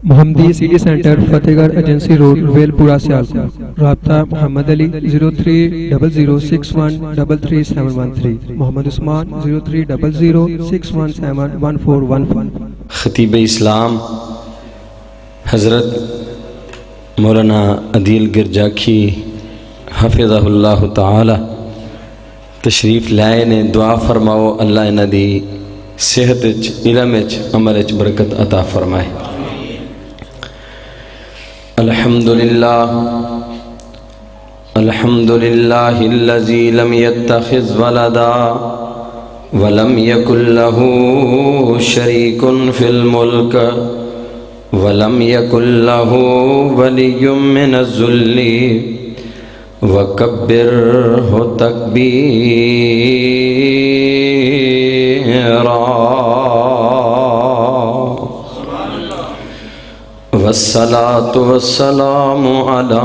محمدی city centre فتح گڑھ agency road well پورہ سیالکوٹ۔ رابطہ محمد علی 0300613373 محمد عثمان 0300617141. خطیب اسلام حضرت مولانا عدیل گرجاکھی حفظہ اللہ تعالی تشریف لائے نے دعا فرماؤ اللہ انہاں دی صحت وچ علم وچ عمل وچ برکت عطا فرمائے۔ الحمدللہ الحمدللہ الذی لم يتخذ ولدا ولم يكن له شریک فی الملک ولم يكن له ولی من الذل وکبرہ تکبیرا والصلاة والسلام على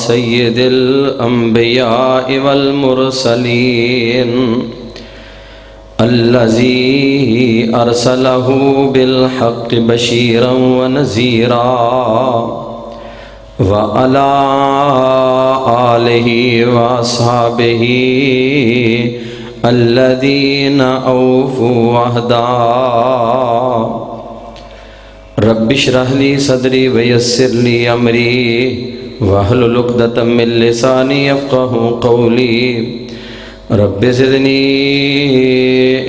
سید الانبیاء والمرسلین الذی ارسلہ بالحق بشیرا ونذیرا وعلى آلہ واصحابہ الذین اوفوا عہدا۔ رب اشرح لی صدری ویسر لی امری واحلل عقدۃ من لسانی یفقہوا قولی۔ رب زدنی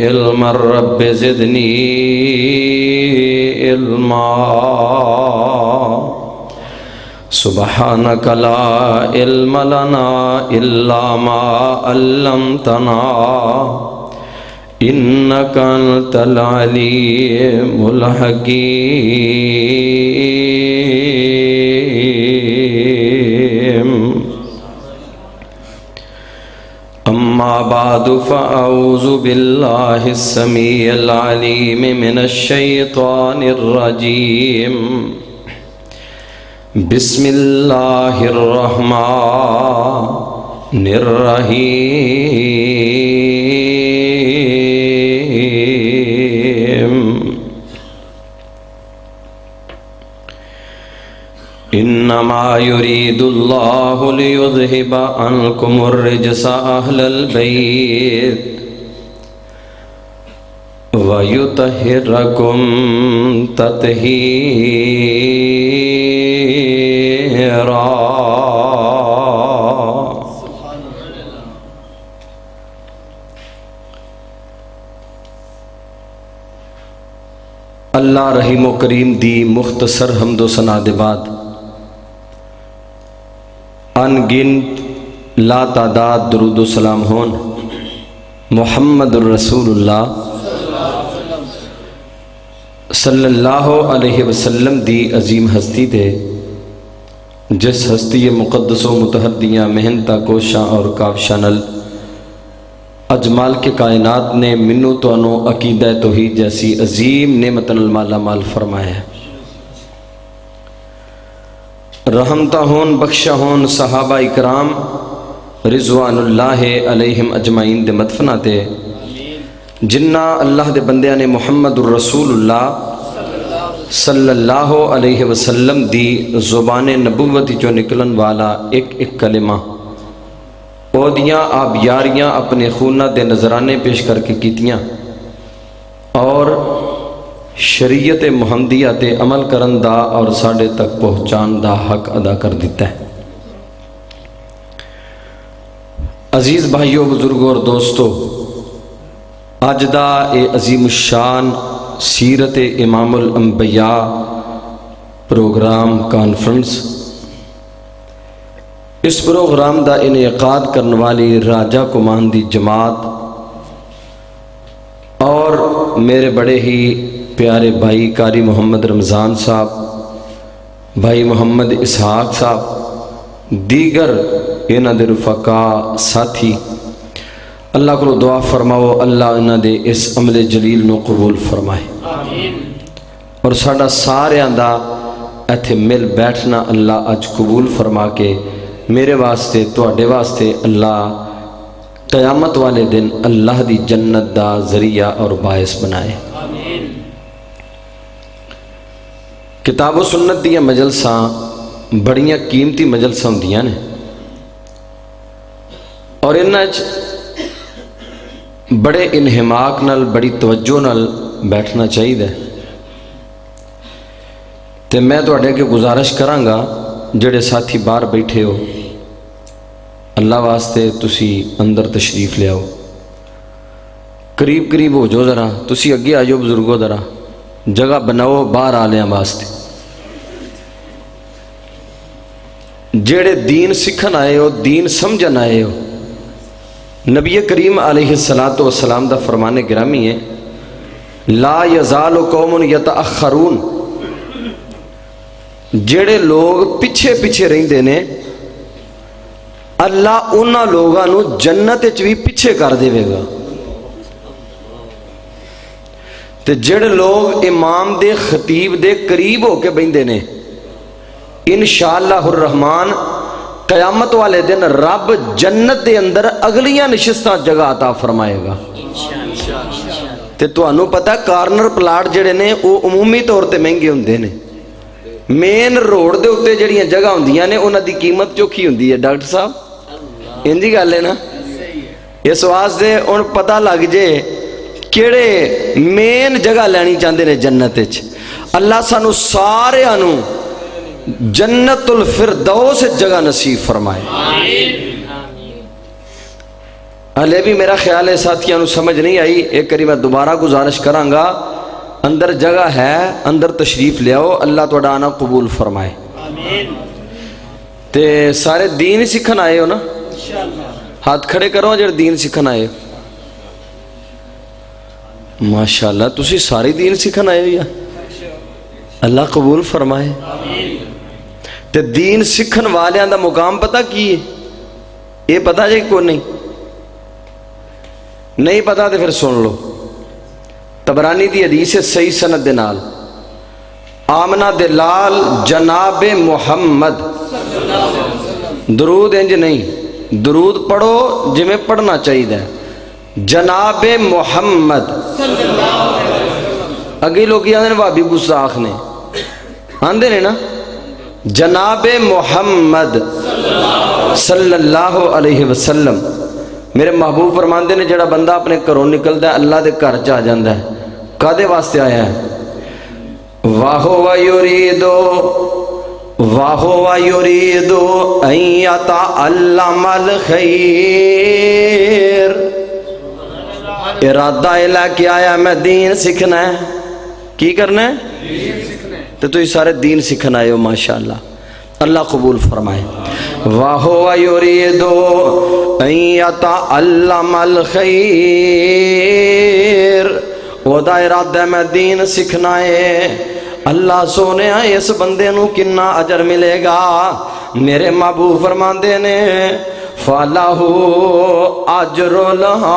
علما رب زدنی علما سبحانک لا علم لنا الا ما علمتنا انک انت العلیم الحکیم۔ اما بعد فاعوذ باللہ السمیع العلیم من الشیطان الرجیم۔ بسم اللہ الرحمن الرحیم۔ انما یرید اللہ لیذہب عنکم الرجس اہل البیت وَيُطَهِّرَكُمْ تَطْهِيرًا۔ اللہ رحیم و کریم دی مختصر حمد و ثنا دے بعد ان گنت لا تعداد درود و سلام ہون محمد الرسول اللہ صلی اللہ علیہ وسلم دی عظیم ہستی تے جس ہستی مقدس و متحدیاں محنتہ کوشاں اور کافشاں نل اجمال کے کائنات نے منو تو انو عقیدہ توحید جیسی عظیم نعمت المالا مال فرمایا ہے۔ رحمتہ ہون بخشہ ہون صحابہ اکرام رضوان اللہ علیہم اجمعین دے مدفنہ تے جنہ اللہ دے بندیاں نے محمد الرسول اللہ صلی اللہ علیہ وسلم دی زبان نبوتی جو نکلن والا ایک ایک کلمہ اودیاں آپ یاریاں اپنے خونہ دے نظرانے پیش کر کے کیتیاں اور شریعت محمدیہ تے عمل کرندہ اور ساڑھے تک پہنچان دا حق ادا کر دیتا ہے۔ عزیز بھائیوں بزرگوں اور دوستو، آج دا اے عظیم الشان سیرت امام الانبیاء پروگرام کانفرنس، اس پروگرام دا انعقاد کرنے والی راجہ کمان دی جماعت اور میرے بڑے ہی پیارے بھائی قاری محمد رمضان صاحب، بھائی محمد اسحاق صاحب، دیگر انہاں دے رفقا ساتھی، اللہ کو دعا فرماؤ اللہ انہاں دے اس عمل جلیل نو قبول فرمائے اور ساڑا سارے آندہ ایتھے مل بیٹھنا اللہ اج قبول فرما کے میرے واسطے تواڈے واسطے اللہ قیامت والے دن اللہ دی جنت دا ذریعہ اور باعث بنائے۔ کتاب و سنت دیا مجلساں بڑیاں قیمتی مجلساں ہوندیاں نے اور انہاں بڑے انہماک نال بڑی توجہ نال بیٹھنا چاہیے تے میں تواڈے اگے گزارش کراں گا جڑے ساتھی باہر بیٹھے ہو اللہ واسطے تسی اندر تشریف لے آؤ قریب قریب ہو جو ذرا تسی اگے آ جاؤ بزرگو ذرا جگہ بناؤ باہر آ لیاں واسطے جڑے دین سکھن آئے ہو دین سمجھن آئے ہو نبی کریم علیہ السلام دا فرمان گرامی ہے لا یزال قوم یتأخرون جڑے لوگ پیچھے پیچھے رہندے نے اللہ انہاں لوگاں نو جنت وچ بھی پیچھے کر دے گا تے جڑے لوگ امام دے خطیب دے قریب ہو کے بیندے نے انشاءاللہ الرحمن قیامت والے دن رب جنت دے اندر اگلیاں نشستاں جگہ عطا فرمائے گا تے تانوں پتہ کارنر پلاٹ جڑے نے وہ عمومی طور تے مہنگے ہوندے نے مین روڈ دے اوتے جڑیاں جگہ ہوندیاں نے انہاں دی قیمت چوکھی ہوندی ہے ڈاکٹر صاحب انجی گل ہے نا اس واسطے ہن پتہ لگ جے کیڑے مین جگہ لینی چاہندے نے جنت وچ اللہ سانو سارے نو جنت الفردوس جگہ نصیب فرمائے ہلے بھی میرا خیال ہے ساتھیاں نو سمجھ نہیں آئی ایک کری میں دوبارہ گزارش کراں گا اندر جگہ ہے اندر تشریف لے آؤ اللہ تہاڈا آنا قبول فرمائے تے سارے دین ہی سکھن آئے ہو نا ہاتھ کھڑے کرو جڑے دین سکھن آئے ماشاءاللہ تسی ساری دین سکھن آئے ہو یا اللہ قبول فرمائے تے دین سکھن والیاں دا مقام پتہ کی ہے یہ پتہ جائے کو نہیں پتہ تے پھر سن لو طبرانی دی حدیث صحیح سند دے نال آمنہ دے لال جناب محمد درود انج نہیں درود پڑھو جی میں پڑھنا چاہیے جناب محمد اگے لوگ یہ آدھے وابی گستاخ نے آندے نے نا جناب محمد صلی اللہ علیہ وسلم میرے محبوب فرماندے نے جڑا بندہ اپنے گھروں نکلدا ہے اللہ دے گھر چ آ جاندا ہے کادے واسطے آیا ہے واہو یریدو ان یتعلم الخیر ارادہ لے کے آیا میں دین سیکھنا ہے کی کرنا ہے تو یہ سارے دین سیکھنا آئے ہو ماشاءاللہ اللہ قبول فرمائے وَهُوَ يُرِيدُ أَن يَتَعَلَّمَ الْخَيْرِ وہ دا ارادہ میں دین سکھنا ہے اللہ سونے اس بندے نو کنا اجر ملے گا میرے محبوب فرماندے نے فَلَهُ أَجْرُ الْحَاجِ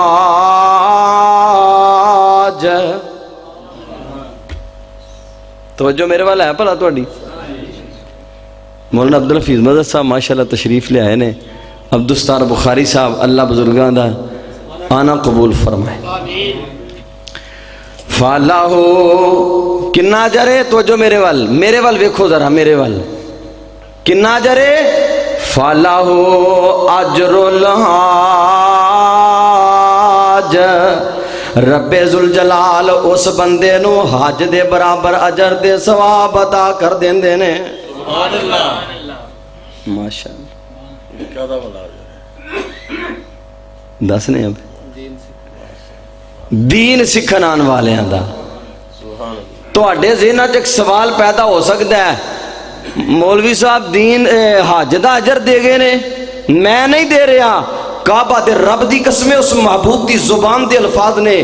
توجہ میرے والا ہے پلا تو مولانا عبدالحفیظ مدد صاحب ماشاءاللہ تشریف لے آئے نے عبدالستار بخاری صاحب اللہ بزرگاں دا آنا قبول فرمائے فَاللَّهُ کنا جرے توجہ میرے وال ویکھو ذرا میرے وال کنا جرے فَاللَّهُ أَجْرُ الْحَاجِ رب ذوالجلال اس بندے نو حج دے برابر اجر دے ثواب عطا کر دیندے نے سبحان اللہ ماشاءاللہ دس نے اب دین سکھن آن والے ہیں دا تو اڈے ذہنہ ایک سوال پیدا ہو سکتا ہے مولوی صاحب دین حج دا اجر دے گئے نے میں نہیں دے رہا کعبہ دے رب دی قسم اس محبوب دی زبان دے الفاظ نے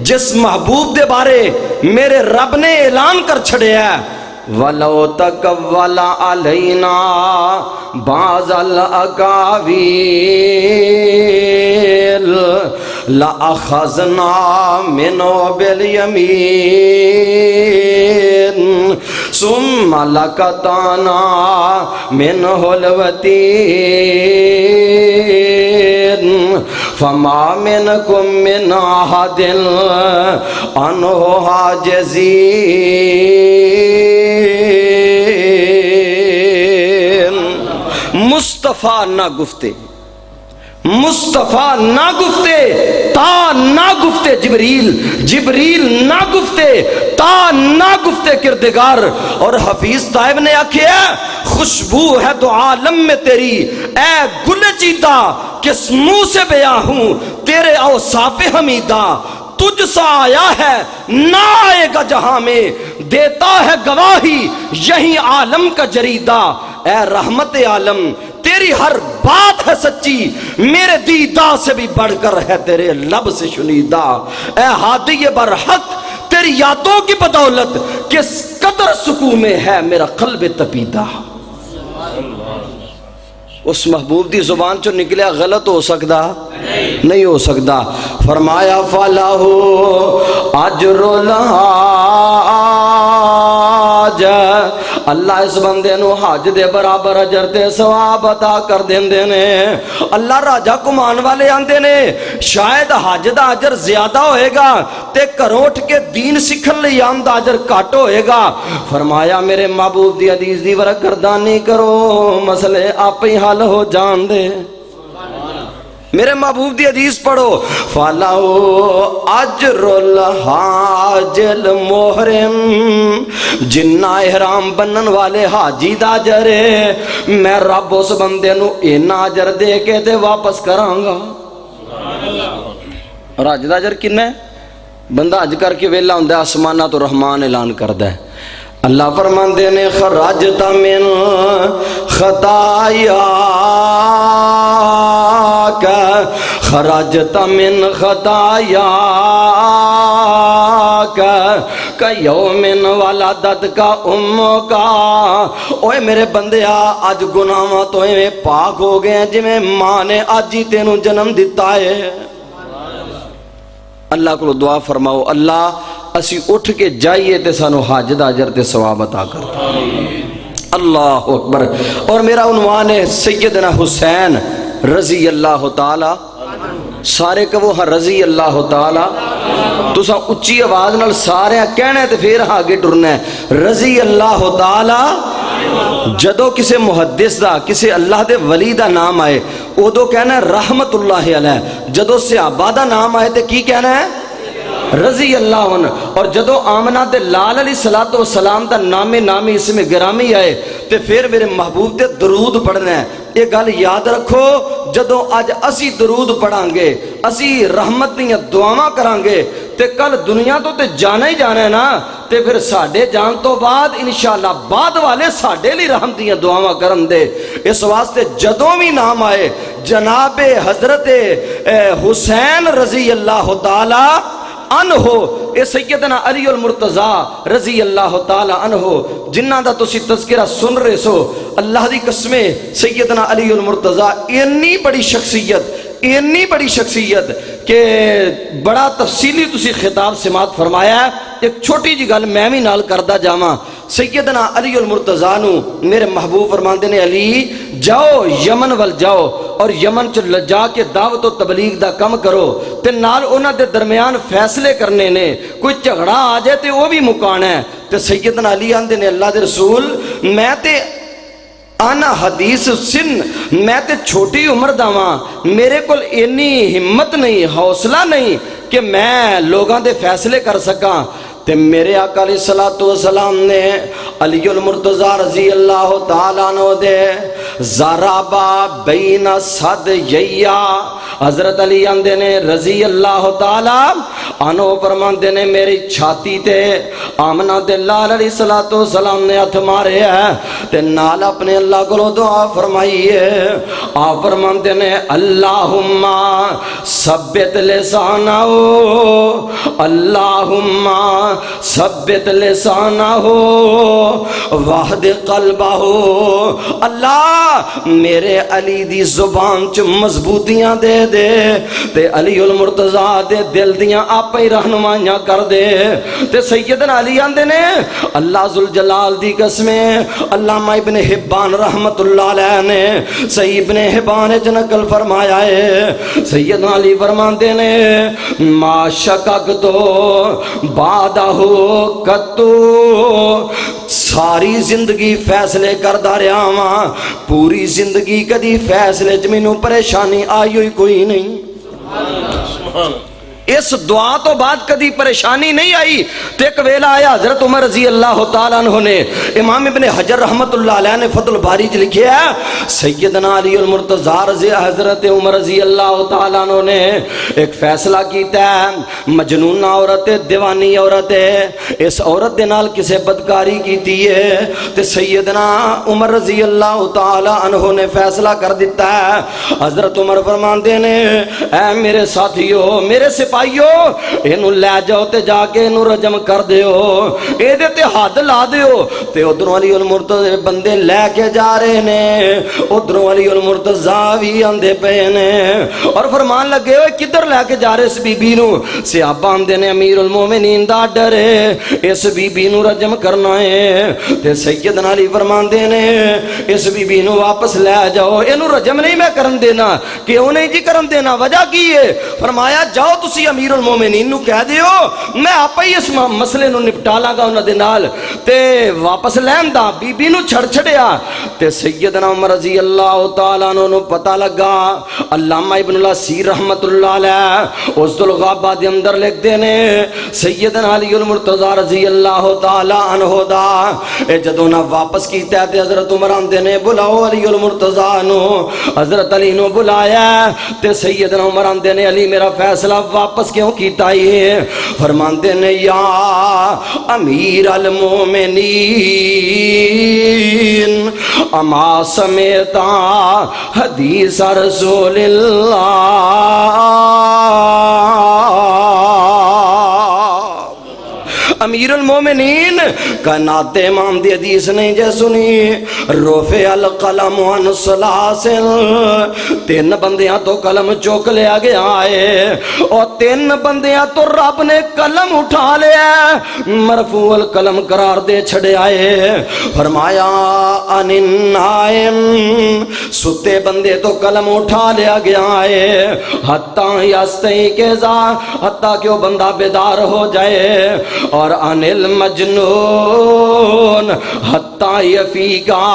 جس محبوب دے بارے میرے رب نے اعلان کر چھڑے ہے وَلَوْ تَقَوَّلَ عَلَيْنَا بَعْضَ الْأَقَاوِيلِ لَأَخَذْنَا مِنْهُ بِالْيَمِينِ ثُمَّ لَقَطَعْنَا مِنْهُ الْوَتِينَ فَمَا مِنْكُمْ مِنْ أَحَدٍ عَنْهُ حَاجِزِينَ مصطفیٰ نہ گفتے، مصطفیٰ نہ گفتے تا نہ گفتے جبریل، جبریل نہ گفتے تا نہ گفتے کردگار۔ اور حفیظ طائب نے آکھیا خوشبو ہے تو عالم میں تیری اے گل چیدہ، کس منہ سے بیاں ہوں تیرے اوصاف حمیدہ، تجھ سا آیا ہے نہ آئے گا جہاں میں، دیتا ہے گواہی یہی عالم کا جریدہ۔ اے رحمت عالم تیری ہر بات ہے سچی، میرے دیدہ سے بھی بڑھ کر ہے تیرے لب سے شنیدہ۔ اے ہادی برحق تیری یادوں کی بدولت کس قدر سکون میں ہے میرا قلب تپیدہ۔ اس محبوب دی زبان چو نکلیا غلط ہو سکتا نہیں ہو سکتا۔ فرمایا فَلَهُ أَجْرُ الْحَاجَ، اللہ اس بندے نو حج دے برابر اجر تے ثواب عطا کر دیندے نے۔ اللہ راجہ کمان والے آندے نے شاید حج دا اجر زیادہ ہوئے گا تے گھروں اٹھ کے دین سکھن لئی آمدہ اجر کٹ ہوئے گا۔ فرمایا میرے محبوب دی حدیث دی ورق گردانی کرو، مسئلے آپ ہی حل ہو جان دے۔ میرے محبوب دی حدیث پڑھو فَلَهُ أَجْرُ الْحَاجِ الْمُحْرِمِ، جنہ احرام بنن والے حاجی دا اجر ہے میں رب اس بندے نو اینا اجر دے کے تے واپس کراں گا۔ اور حج دا اجر کنا ہے؟ بندہ حج کر کے ویلا ہوندا ہے آسمانہ تو رحمان اعلان کردا ہے۔ اللہ فرماندے نے خرجت من خطاياك، خرجت من خطاياك كيوم ولدتك امك۔ اوے میرے بندیا اج گناہاں تو ایویں پاک ہو گئے جی میں ماں نے اج ہی تینوں جنم دیتا ہے۔ اللہ کو دعا فرماؤ اللہ اسی اٹھ کے جائیے تے سانو حج دا اجر تے ثواب عطا کر۔ اللہ اکبر۔ اور میرا عنوان ہے سیدنا حسین رضی اللہ تعالی، سارے کہو ہاں رضی اللہ تعالی، تساں اچھی آواز نال سارے کہنا ہے تے پھر آگے ٹرنا ہے رضی اللہ تعالی۔ جدو کسے محدث دا کسے اللہ دے ولی دا نام آئے ادو کہنا ہے رحمت اللہ علیہ، جدو صحابہ دا نام آئے تے کی کہنا ہے رضی اللہ عنہ۔ اور جدو آمنہ دے لال علیہ السلام دا نامی اسم گرامی آئے تے پھر میرے محبوب تے درود پڑھنا ہے۔ یہ گل یاد رکھو جدو آج اسی درود پڑھاں گے اسی رحمت دیاں دعاواں کران گے تے کل دنیا تو تے جانا ہی جانا ہے نا، تے پھر ساڑھے جان تو بعد انشاءاللہ بعد والے ساڑھے لی رحمت دیاں دعاواں کرن دے۔ اس واسطے جدوں بھی نام آئے جناب حضرت حسین رضی اللہ تعالی عنہ، اے سیدنا علی المرتضیٰ رضی اللہ تعالی عنہ جنہ دا تسی تذکرہ سن رہے سو، اللہ دی قسمیں سیدنا علی المرتضیٰ اتنی بڑی شخصیت کہ بڑا تفصیلی تسی خطاب سماعت فرمایا ہے۔ ایک چھوٹی جی گل میں بھی نال کردہ جاواں، سیدنا علی المرتضیٰ نو میرے محبوب فرماندے نے علی جاؤ یمن وال جاؤ اور یمن چ جا کے دعوت و تبلیغ دا کم کرو تے نال انہاں دے درمیان فیصلے کرنے نے، کوئی جھگڑا آ جائے تے وہ بھی مکانا ہے۔ تے سیدنا علی آندے نے اللہ دے رسول میں تے آنا حدیث سن، میں تے چھوٹی عمر داواں، میرے کول اتنی ہمت نہیں حوصلہ نہیں کہ میں لوگاں دے فیصلے کر سکاں۔ تے میرے آقا علیہ السلام نے علی المرتضیٰ رضی اللہ تعالیٰ عنہ دے زرابا بین صدیہ، حضرت علی آندے نے رضی اللہ تعالیٰ عنہ فرماندے نے میری چھاتی تے آمنہ دے لال علیہ السلام نے ہتھ مارے ہے تے نال اپنے اللہ کو دعا فرمائیے۔ آپ فرماندے نے اللہم ثبت لسانہ، اللہم ثبت لسانہ وحد قلبہ، اللہ میرے علی دی زبان چ مضبوطیاں دے دے تے علی المرتضیٰ دے دل دیاں آپ ہی رہنمائیاں کر دے۔ تے سیدنا علی آندے نے اللہ ذوالجلال دی قسمیں، علامہ ابن حبان رحمت اللہ علیہ نے صحیح ابن حبان نقل فرمایا ہے، سیدنا علی فرماندے نے ما شکک تو بادہ کتو ساری زندگی فیصلے کردا رہا ہاں، پوری زندگی کدی فیصلے چ مینوں پریشانی آئی ہوئی کوئی نہیں، اس دعا تو بعد کدی پریشانی نہیں آئی۔ تو ایک ویلا آیا حضرت عمر رضی اللہ تعالیٰ عنہ نے، امام ابن حجر رحمت اللہ علیہ نے فتح الباری چ لکھیا ہے، سیدنا علی المرتضی رضی حضرت عمر رضی اللہ تعالیٰ عنہ نے ایک فیصلہ کیتا ہے، مجنون عورت ہے، دیوانی عورت ہے، اس عورت دے نال کسے بدکاری کیتی ہے، تے سیدنا عمر رضی اللہ تعالیٰ عنہ نے فیصلہ کر دیتا ہے۔ حضرت عمر فرماندے نے، اے میرے ساتھیو، میرے سپاہیو، اینو لے جاؤ تے جا کے اینو رجم کر دیو، اے دے تے حد لا دیو۔ تے ادھروں علی المرتضی بندے لے کے جا رہے نے، ادھروں علی المرتضی بھی آندے پے نے، اور فرمان لگے ہوئے کدھر لے کے جا رہے اس بی بی نو؟ صحابہ آندے نے امیر المومنین دا ڈر ہے، اس بی بی نو رجم کرنا ہے۔ تے سیدنا علی فرمان دے نے، اس بی بی نو واپس لے جاؤ، اینو رجم نہیں میں کرن دینا۔ کیوں نہیں جی کرن دینا؟ وجہ کی ہے؟ فرمایا جاؤ تسی امیر المومنین نو کہہ دیو میں آپ ہی اس مسئلے نو نپٹا لاں گا انہاں دے نال، تے واپس لین دا۔ بی بی نو چھڑ چھڑیا تے سیدنا عمر رضی اللہ تعالیٰ عنہ نو پتہ لگا۔ علامہ ابن الاسیر رحمت اللہ علیہ اس الغابہ دے اندر لکھ دینے، سیدنا علی المرتضی رضی اللہ تعالیٰ عنہ دا اے جدوں نہ واپس کیتا ہے تے حضرت عمر آندے نے بلاؤ علی المرتضی نو۔ حضرت علی نو بلایا تے سیدنا عمر آندے نے علی میرا فیصلہ واپس کیوں کیتا ہے؟ فرماندے نے یا امیر المومنین اما سمیتا حدیث رسول اللہ، امیر المومنین کائنات امام دی حدیث نہیں جے سنی، رفع القلم عن سلاسل، تین بندیاں تو قلم چوک لیا گیا ہے، اور تین بندیاں تو رب نے قلم اٹھا لیا، مرفوع القلم قرار دے چھڑے آئے۔ فرمایا ان النائم، ستے بندے تو قلم اٹھا لیا گیا ہے، حتیٰ یستیقظا، حتیٰ کہ وہ بندہ بیدار ہو جائے، اور ان المجنون حتیٰ یفیقا،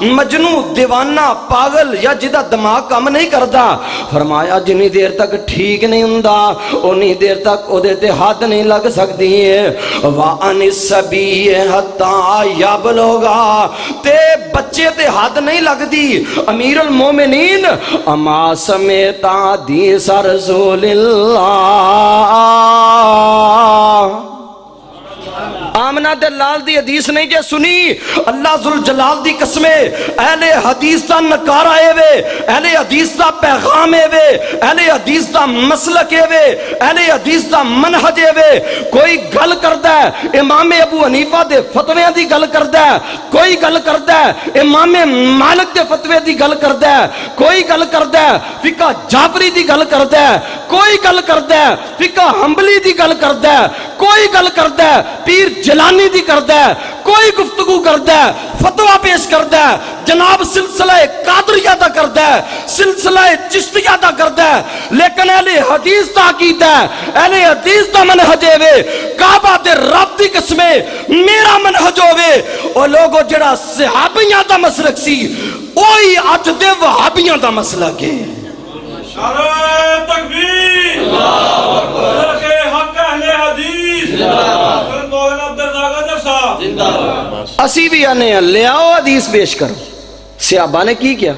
مجنون دیوانہ پاگل یا جدہ دماغ کام نہیں کردا، فرمایا جنی دیر تک ٹھیک نہیں ہوندا انہی دیر تک او دیتے حد نہیں لگ سکتی ہے۔ وَأَنِ السَّبِيِّ حَتَّى يَبْلُغَ، تے بچے تے حد نہیں لگ دی۔ امیر المومنین اما سمیتا حدیث رسول اللہ، آمنہ دے لال دی حدیث نہیں جے سنی، اللہ ذوالجلال دی قسمے اہل حدیث دا نکارہ اے وے، اہل حدیث دا پیغام اے وے، اہل حدیث دا مسلک اے وے، اہل حدیث دا منہج اے وے۔ کوئی گل کردہ ہے امام ابو حنیفہ دے فتوے دی گل کردہ ہے، کوئی گل کردہ ہے امام مالک دے فتوے دی گل کردہ ہے، کوئی گل کردہ ہے فقہ جعفری دی گل کردہ ہے، کوئی گل کردہ ہے فقہ حنبلی دی گل کردہ ہے، کوئی گل کردہ ہے پیر جلانی دی کردہ ہے، کوئی گفتگو کردہ ہے، فتوہ پیش کردہ ہے، جناب سلسلہ قادریہ دا کردہ ہے، سلسلہ چشتیہ دا کردہ ہے، لیکن اہل حدیث دا عقیدہ ہے، اہل حدیث دا منہج ہوئے، کعبہ دے رب دی قسمیں میرا منہج ہوئے۔ اور لوگوں جڑا صحابیاں دا مسلک سی اوہی اج دے وہابیاں دا مسلک ہے۔ نعرہ تکبیر، اللہ اکبر، کہ حق اہل حدیث، مولانا عبدالرزاق صاحب، اسی بھی آنے ہیں لے آؤ حدیث پیش کرو۔ صحابہ نے کی کیا؟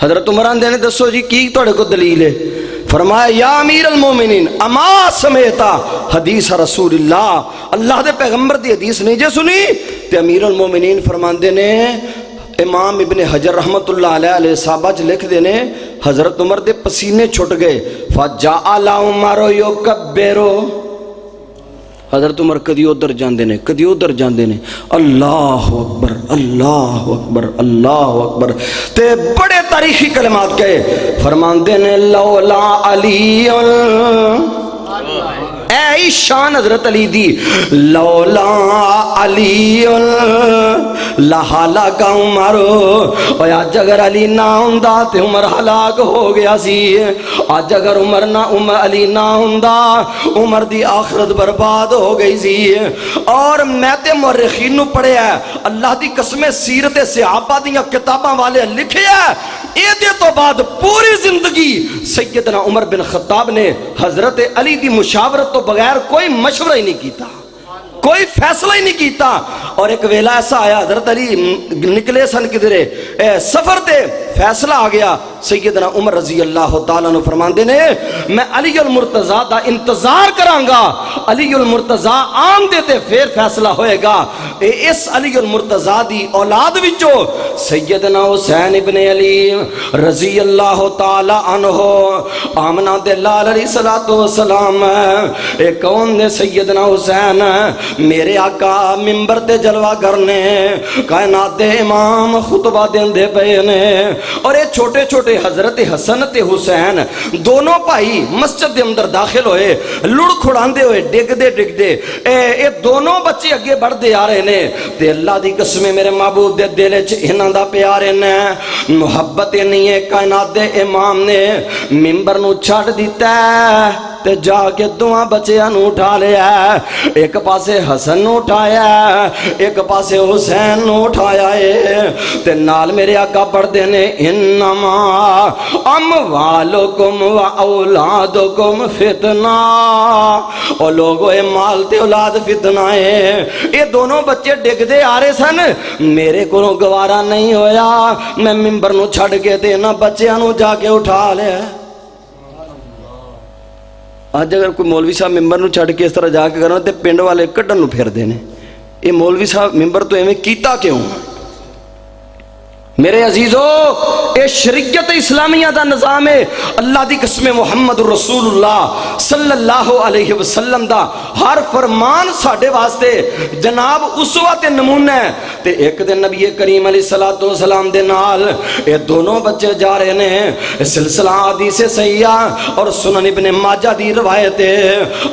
حضرت عمران دینے دسو جی کی توڑے کو دلیل ہے؟ فرمایا یا امیر المومنین اما سمیتا حدیث رسول اللہ، اللہ دے پیغمبر دی حدیث نہیں جے سنی؟ تے امیر المومنین فرمان دینے، امام ابن حجر رحمت اللہ علیہ صحابہ چ لکھ دینے حضرت عمر دے پسینے چھٹ گئے، فَجَعَلَ عُمَرُ يُكَبِّرُ، حضرت عمر کدی ادھر جاندے نے کدی ادھر جاندے نے، اللہ اکبر اللہ اکبر اللہ اکبر، تے بڑے تاریخی کلمات کہے، فرماندے نے لولا علی، اے شان حضرت علی دی، لولا علی لہالا کا عمر اور آج اگر علی نہ ہوندا تے عمر ہلاک ہو گیا سی آج اگر علی نہ ہوندا عمر دی آخرت برباد ہو گئی سی اور میں تے مورخین نو پڑھیا ہے اللہ دی قسم سیرت صحابہ دیاں کتاباں والے لکھیا ہے اے دے تو بعد پوری زندگی سیدنا عمر بن خطاب نے حضرت علی دی مشاورت تو بغیر کوئی مشورہ ہی نہیں کیتا کوئی فیصلہ ہی نہیں کیتا اور ایک ویلہ ایسا آیا حضرت علی نکلے سن کدھرے سفر تے فیصلہ آ گیا سیدنا عمر رضی اللہ تعالیٰ نے فرمان دینے میں علی المرتضیٰ دا انتظار کرانگا علی المرتضیٰ آم دیتے پھر فیصلہ ہوئے گا اس علی المرتضیٰ دی اولاد وچو سیدنا حسین ابن علی رضی اللہ تعالیٰ عنہ آمنہ دلال علیہ السلام ایک کون نے سیدنا حسین میرے آقا ممبر تے جلوہ کرنے کائنات امام خطبہ دین دے پینے اور یہ چھوٹے چھوٹے حضرت حسن تے حسین دونوں بھائی مسجد دے اندر داخل ہوئے لڑ کھڑاندے ہوئے ڈگ دے یہ دونوں بچے اگے بڑھ دے آ رہے نے تے اللہ دی قسمیں میرے محبوب دے دل وچ انہاں دا پیارے نے محبت نہیں ہے کائنات دے امام نے ممبر نو چھڈ دیتا ہے تے جا کے دعا بچیاں نو اٹھا لیا ایک پاسے حسن نو اٹھایا ایک پاسے حسین نو اٹھایا تے نال میرے آقا پڑھ دینے انما اموالکم و اولادکم فتنہ اور لوگوں اے مال تے اولاد فتنہ ہے یہ دونوں بچے ڈگ دے آ رہے سن میرے کو گوارا نہیں ہویا میں ممبر نو چھڑ کے دینا بچیاں نو جا کے اٹھا لیا آج اگر کوئی مولوی صاحب ممبر نو چھڑ کے اس طرح جا کے کرنا تے پنڈ والے کڈن نو پھیر دینے یہ مولوی صاحب ممبر تو ایویں کیتا کیوں میرے عزیزو اے شریعت اسلامیہ دا نظام ہے اللہ دی قسم محمد رسول اللہ صلی اللہ علیہ وسلم دا ہر فرمان ساڑھے واسطے جناب اسوہ تے نمونہ ہے تے ایک دن نبی کریم علیہ السلام دے نال اے دونوں بچے جا رہے نے سلسلہ حدیث سیاح اور سنن ابن ماجہ دی روایت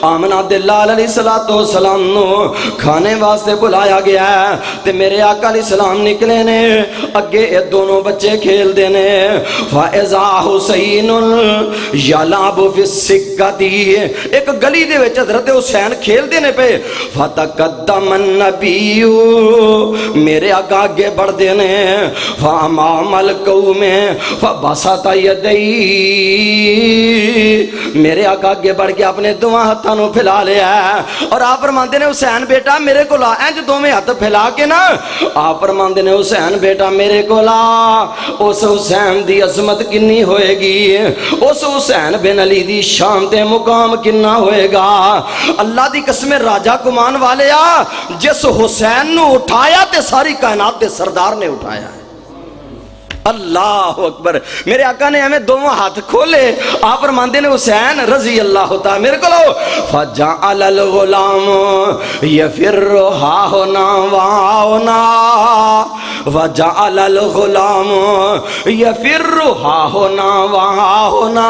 آمنہ دلال علیہ السلام نو کھانے واسطے بلایا گیا ہے تے میرے آقا علیہ السلام نکلے نے اگے یہ دونوں بچے کھیل دینے فَإِذَا حُسَيْنٌ يَلَعْبُ فِي السِّكَّةِ ایک گلی دے وچ حضرت حسین کھیل دینے پہ فَتَقَدَّمَ النَّبِيُّ میرے آقا آگے بڑھ دینے فَأَمَامَ الْقَوْمِ فَبَسَطَ يَدَيْهِ میرے آقا آگے بڑھ کے اپنے دعا ہتھانوں پھیلا لیا اور آپ فرماندے نے حسین بیٹا میرے کو لا اینج دو میں ہاتھ پھیلا کے نا آپ فرماندے نے حسین بیٹا میرے کو لا اس حسین دی عظمت کنی ہوئے گی اس حسین بن علی دی شان تے مقام کننا ہوئے گا اللہ دی قسم راجہ کمان والے جس حسین نو اٹھایا تے ساری کائنات تے سردار نے اٹھایا ہے اللہ اکبر میرے آقا نے ہمیں دو ہاتھ کھولے آپ فرماندے نے حسین رضی اللہ تعالی میرے کو لو فجعل الغلام یفر ہا ہونا واؤنا وجعل الغلام یفر ہا ہونا واؤنا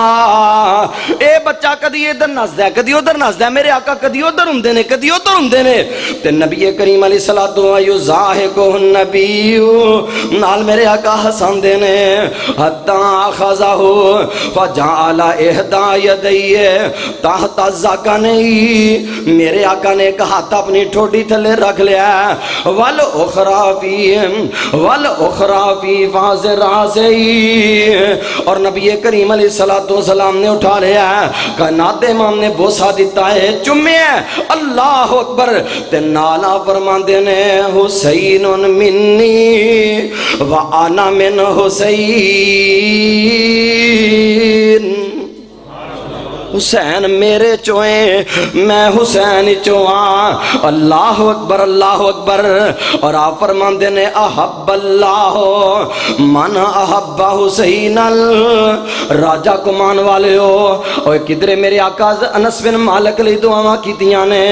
اے بچہ کدی ادھر نسدا ہے کدی ادھر نسدا ہے میرے آقا کدی ادھر ہوندے نے کدی ادھر ہوندے نے تے نبی کریم علیہ الصلوۃ یزاحق النبی نال میرے آقا حسن دینے حتیٰ خضاہو فجعل احدا یدیہ تحت الزکنی میرے آقا نے کہا تھا اپنی ٹھوڑی تھلے رکھ لیا والأخرى فی فاز راسئی اور نبی کریم علیہ السلام نے اٹھا لیا کائنات امام نے بوسا دیتا ہے چمے اللہ اکبر تے نالا فرمان دینے حسین منی وآنا من حسین حسین میرے چوئیں میں حسین چوئاں اللہ اکبر اور آپ فرمان دینے احب اللہ من احب حسین راجہ کمان والے ہو اور کدھرے میرے آقا انس بن مالک لی دعاواں کی دیاں نے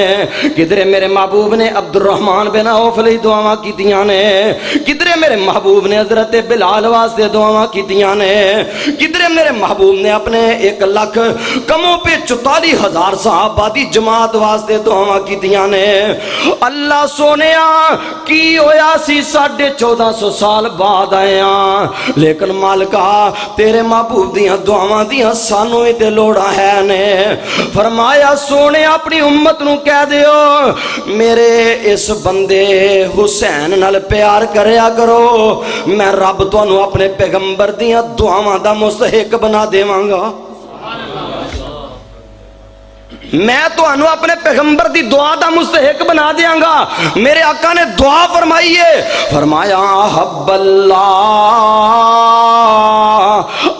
کدھرے میرے محبوب نے عبد الرحمن بن عوف لی دعاواں کی دیاں نے کدھرے میرے محبوب نے حضرت بلال واسطے دعاواں کی دیاں نے کدھرے میرے محبوب نے اپنے 1 لاکھ کموں پہ 44,000 صحابہ دی جماعت واسطے دعاواں کیتیاں نے۔ اللہ سونیا کی ہویا سی 1450 سال بعد آیا، لیکن مالکا تیرے محبوب دیاں دعاواں دیاں سانو ہی تے لوڑا ہے نے۔ فرمایا سونے اپنی امت نو کہہ دیو میرے اس بندے حسین نال پیار کریا کرو، میں رب تانوں اپنے پیغمبر دیاں دعاواں دا مستحق بنا دیواں گا۔ میں تو انو اپنے پیغمبر دی دعا دا مستحق بنا دیاں گا۔ میرے آقا نے دعا فرمائیے، فرمایا حب اللہ،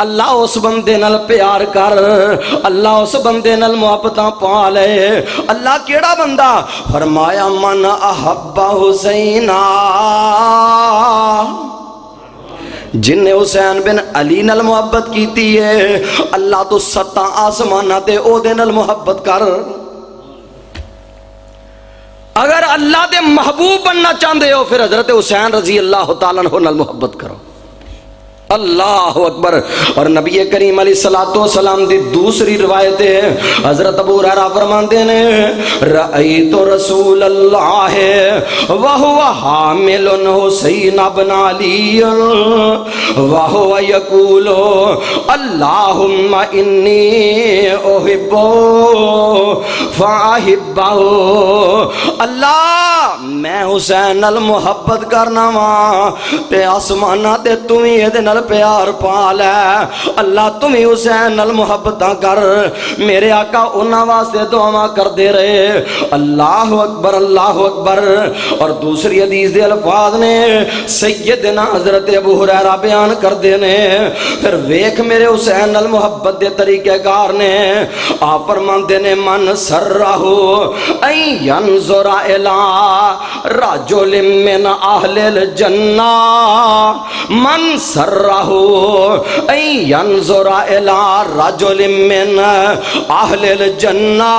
اللہ اس بندے نال پیار کر، اللہ اس بندے نال محبتاں پا لے۔ اللہ کیڑا بندہ؟ فرمایا من احب حسینہ، جن نے حسین بن علی نال محبت کیتی ہے، اللہ تو 7 آسمانہ تے او دے نال محبت کر۔ اگر اللہ دے محبوب بننا چاہتے ہو پھر حضرت حسین رضی اللہ تعالیٰ عنہ نال محبت کرو۔ اللہ اکبر۔ اور نبی کریم علیہ السلام دی دوسری روایت ہے، حضرت ابو ہریرہ فرماتے ہیں رأیت رسول اللہ وہو حامل حسین بن علی وہو یقول اللہم انی احبو فاحبہ، اللہ میں حسین نال محبت کرنا وا تے آسمانہ تے تمہیں یہ دے نال پیار پا لے۔ اللہ تمہیں حسین نال محبتاں کر۔ میرے آقا انہاں واسطے دعاواں کر دے رہے، اللہ اکبر اللہ اکبر۔ اور دوسری حدیث دے الفاظ نے سیدنا حضرت ابو ہریرہ بیان کر دینے، پھر ویکھ میرے حسین نال محبت دے طریقہ کار نے۔ آپ فرماندے نے من سرہ این ینظر الی رجل من اہل الجنہ، من سرہ این ینظر الی رجل من اہل الجنہ۔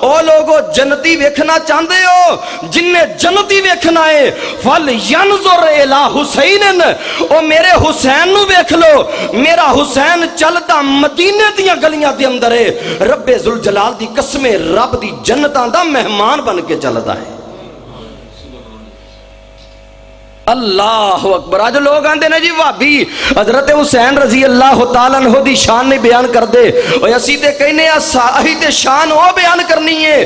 او لوگو جنتی ویکھنا چاہتے ہو، جن نے جنتی ویکھنا ہے فل ینظر الی حسین، او میرے حسین نو ویکھ لو۔ میرا حسین چلتا مدینے دیاں گلیاں دے اندر ہے، رب ذوالجلال دی قسم رب دی جنتاں دا مہمان بن کے چلتا ہے۔ اللہ اکبر۔ آج لوگ آندے نے جی وہابی حضرت حسین رضی اللہ تعالیٰ عنہ دی شان نہیں بیان کر دے، اور اسی تے کہنے اسی تے شان وہ بیان کرنی ہے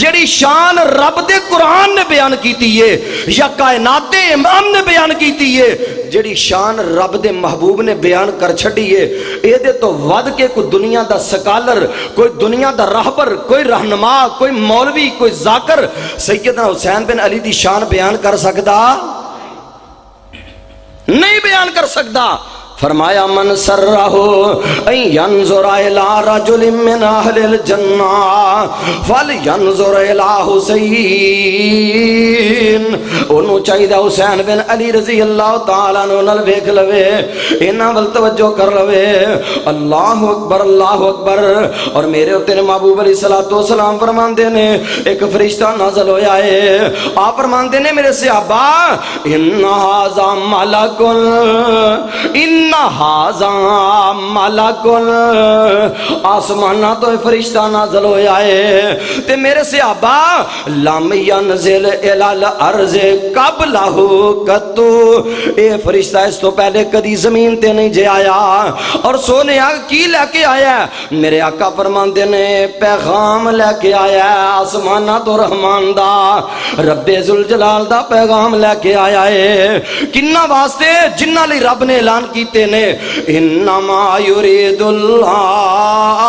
جڑی شان رب دے قرآن نے بیان کیتی ہے یا کائنات دے امام نے بیان کیتی ہے۔ جڑی شان رب دے محبوب نے بیان کر چھڑی ہے، اے دے تو ود کے کوئی دنیا دا سکالر، کوئی دنیا دا راہبر، کوئی رہنما، کوئی مولوی، کوئی ذاکر سیدنا حسین بن علی دی شان بیان کر سکتا نہیں بیان کر سکتا۔ فرمایا من سرہ این ینظر الی رجل من اہل الجنہ فلینظر الی حسین، انہوں چاہیدہ حسین بن علی رضی اللہ تعالیٰ عنہ نال ویکھ لوے، انہاں ول توجہ کر لوے۔ اللہ اکبر اللہ اکبر۔ اور میرے اتنے محبوب علیہ السلام فرماندے نے ایک فرشتہ نازل ہویا ہے، آپ فرماندے نے میرے صحابہ ان ھذا ملک ان ھذا ملک، آسمانہ تو فرشتہ نازل ہویا ہے تے میرے صحابہ لم ینزل الی الارض قبلہ قط، اے فرشتہ اس تو پہلے کدی زمین تے نہیں جے آیا۔ اور سونے کی لے کے آیا ہے؟ میرے آقا فرماندے نے پیغام لے کے آیا ہے آسمانہ تو رحمان دا، رب ذوالجلال دا پیغام لے کے آیا ہے۔ کنہ واسطے؟ جنہ لی رب نے اعلان کیتے نے انما یرید اللہ،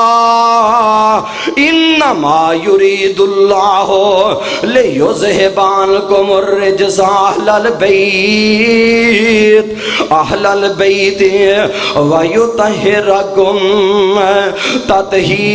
انما یرید اللہ لیذہب عنکم الرجس اہل البیت ویطہرکم تطہیرا۔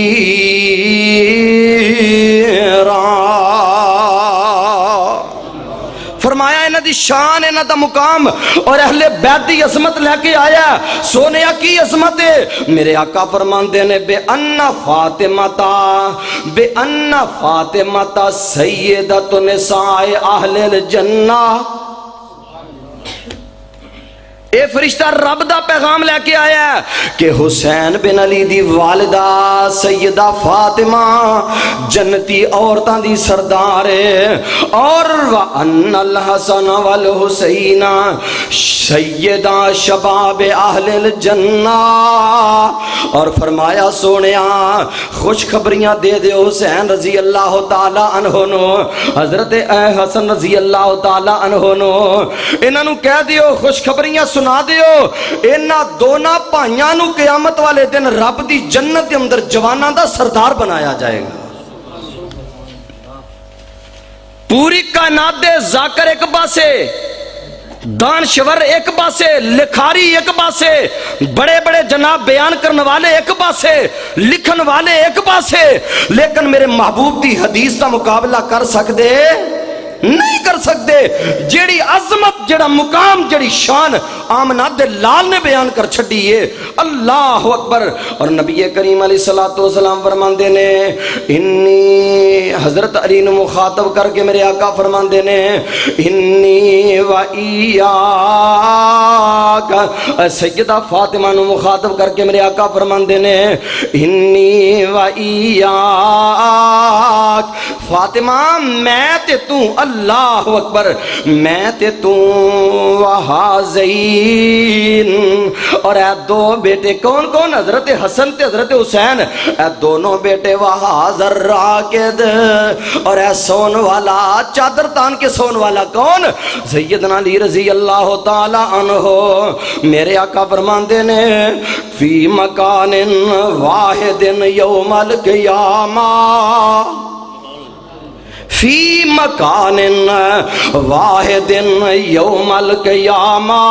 فرمایا انہاں دی شان، انہاں دا مقام اور اہل بیت دی عظمت لے کے آیا۔ سونیا کی عظمت ہے؟ میرے آقا فرماندے نے بے ان فاطمہ سیدۃ نساء اہل الجنہ، اے فرشتہ رب دا پیغام لے کے آیا ہے کہ حسین بن علی دی والدہ سیدہ فاطمہ جنتی عورتاں دی سردار ہے، اور وَأَنَّ الْحَسَنَ وَالْحُسَيْنَ سیدہ شباب اہل الجنہ، اور فرمایا سونیا خوشخبریاں دے دے حسین رضی اللہ تعالی عنہ نو، حضرت حسن رضی اللہ تعالی عنہ نو، انہاں نو کہہ دیو خوشخبریاں سنا دیو، انہاں دونوں بھائیاں نو قیامت والے دن رب دی جنت دے اندر جواناں دا سردار بنایا جائے گا۔ پوری کائنات دے ذاکر ایک پاسے، دانشور ایک پاسے، لکھاری ایک پاسے، بڑے بڑے جناب بیان کرنے والے ایک پاسے، لکھن والے ایک پاسے، لیکن میرے محبوب دی حدیث دا مقابلہ کر سکتے نہیں کر سکتے۔ جیڑی عظمت، جیڑا مقام، جیڑی شان آمنہ دے لال نے بیان کر چھڑیے، اللہ اکبر۔ اور نبی کریم علیہ السلام فرماندے نے، انی، حضرت علی نے مخاطب کر کے میرے آقا فرماندے نے، انی و ایاک، سیدہ فاطمہ نے مخاطب کر کے میرے آقا فرماندے نے، انی و ایاک، فاطمہ میں تے تو، اللہ اکبر، میں تے تو وحازین، اور اے دو بیٹے، کون کون؟ حضرت حسن تے حضرت حسین، اے دونوں بیٹے، وحازر راکد، اور اے سون والا، چادر تان کے سون والا کون؟ سیدنا علی رضی اللہ تعالی عنہ۔ میرے آقا فرماندے نے، فی مکان واحد یوم القیامہ، فی مکان واحد یوم القیامہ،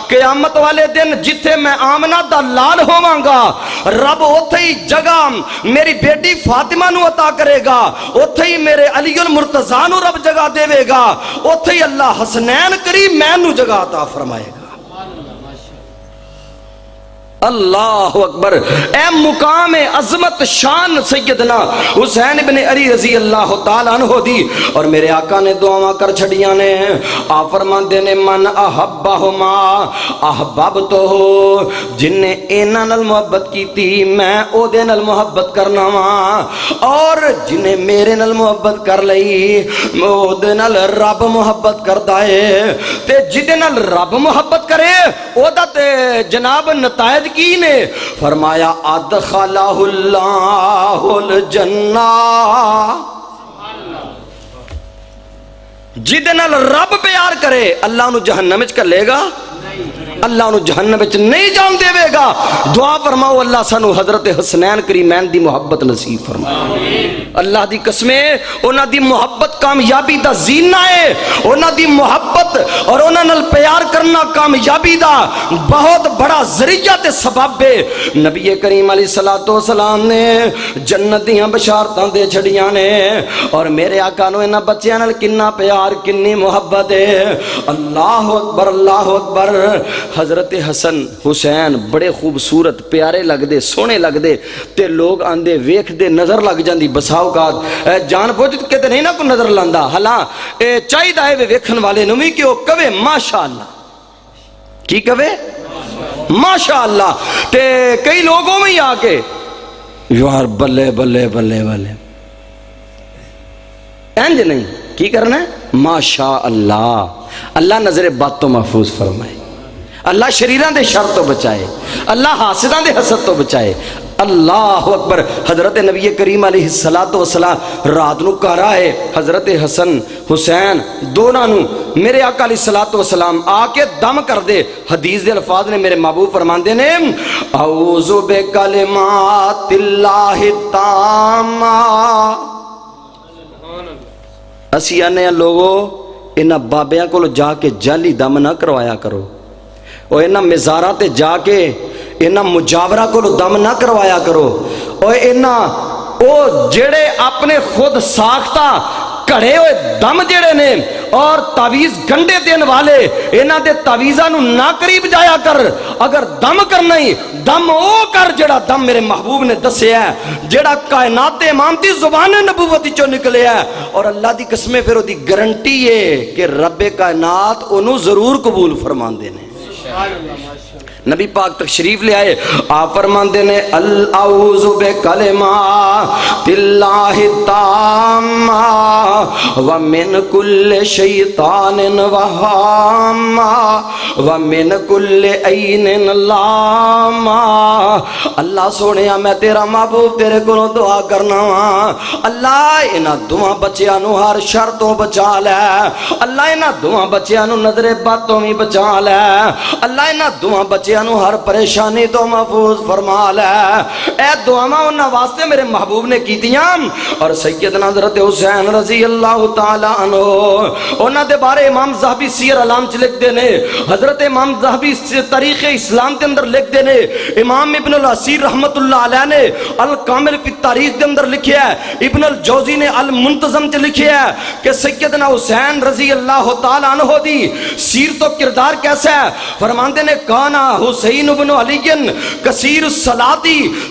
قیامت والے دن جتھے میں آمنہ دا لال ہوواں گا، رب اتھے ہی جگہ میری بیٹی فاطمہ نو عطا کرے گا، اتھے ہی میرے علی المرتضیٰ نو رب جگہ دے گا، اتھے ہی اللہ حسنین کریم میں نو جگہ عطا فرمائے گا۔ اللہ اکبر، اے مقام عظمت شان سیدنا حسین بن علی رضی اللہ تعالیٰ عنہ دی۔ اور میرے آقا نے دعاواں کر چھڑیاں نے، آپ فرماندے نے، من احبہما احببتو، جن نے اینا نال محبت کی تھی میں او دے نال محبت کرنا وا، اور جن نے میرے نال محبت کر لئی او دے نال رب محبت کردا ہے، تے جدے نال رب محبت کرے او دا تے جناب نتائج کی نے؟ فرمایا ادخلہ اللہ الجنہ، جدے نال رب پیار کرے اللہ انہوں جہنم وچ کر لے گا؟ اللہ انہوں جہنم وچ نہیں جان دے گا۔ دعا فرماؤ اللہ سانو حضرت حسنین کریمین دی محبت نصیب فرماؤ۔ اللہ دی قسمیں، انہاں دی محبت کامیابی دا زینہ ہے، انہاں دی محبت اور انہاں نال پیار کرنا کامیابی دا بہت بڑا ذریعہ تے سبب ہے۔ نبی کریم علیہ السلام نے جنت دیاں بشارتاں دے چھڑیاں نے، اور میرے آقا نو انہاں بچیاں نال کنا پیار، کنی محبت ہے۔ اللہ اکبر، اللہ اکبر۔ حضرت حسن حسین بڑے خوبصورت، پیارے لگ دے، سونے لگ دے، تے لوگ آندے ویکھ دے، نظر لگ جاندی بساؤ کا جان بوجھ کے تے نہیں نہ کو نظر لاندا، حالاں چاہی دا ہے ویکھن والے نوی کہ وہ کہے ماشاءاللہ، کی کہے ماشاءاللہ، تے کئی لوگوں میں آ کے یار بلے بلے بلے بلے اینج نہیں، کی کرنا ہے ماشاءاللہ۔ اللہ نظر بات تو محفوظ فرمائے، اللہ شریران دے شر تو بچائے، اللہ حاسدان دے حسد تو بچائے۔ اللہ اکبر۔ حضرت نبی کریم علیہ السلام رات نو کہہ رہا ہے حضرت حسن حسین دونوں نو، میرے آقا علیہ السلام آ کے دم کر دے۔ حدیث دے الفاظ نے میرے محبوب فرماندے نے، اعوذ بکلمات اللہ التامہ، اسی آنے لوگو انہاں بابیاں کو جا کے جعلی دم نہ کروایا کرو، اور انہاں مزارہ تے جا کے انہاں مجاورہ کو دم نہ کروایا کرو، اور انہاں او جڑے اپنے خود ساختہ کڑے ہوئے دم جڑے نے اور تعویز گنڈے دین والے، انہاں دے تعویزاں نو نہ قریب جایا کر۔ اگر دم کرنا ہی دم او کر جڑا دم میرے محبوب نے دسے ہے، جڑا کائنات امام دی زبان نبوتی چو نکلے ہے، اور اللہ دی قسمیں پھر او دی گارنٹی ہے کہ رب کائنات انہوں ضرور قبول فرمان دینے۔ نبی پاک تشریف لے آئے، آپ فرماندے نے الاعوذ بکلمات اللہ التامہ ومن کل شیطان وہامہ ومن کل عین لامہ۔ اللہ سونے میں تیرا محبوب تیرے کو دعا کرنا وا، اللہ انہاں دعا بچیاں نو ہر شر تو بچا لے، اللہ انہاں دعا بچیاں نو نظر بد تو بھی بچا لے، اللہ انہاں دعا بچیاں نو ہر پریشانی تو محفوظ فرما لے۔ اے دعاواں انہاں واسطے میرے محبوب نے کیتیاں، اور سیدنا حضرت حسین رضی اللہ تعالی عنہ انہاں دے بارے امام ذہبی سیر اعلام چ لکھ دے نے، حضرت امام ذہبی تاریخ اسلام کے اندر لکھ دے نے، امام ابن الاسیر رحمت اللہ علیہ نے الکامل فی تاریخ کے اندر لکھیا ہے، ابن الجوزی نے المنتظم چ لکھیا ہے کہ سیدنا حسین رضی اللہ تعالی عنہ دی سیرت و کردار کیسا ہے۔ فرماندے نے کانا حسین بن علی کثیر الصلاۃ،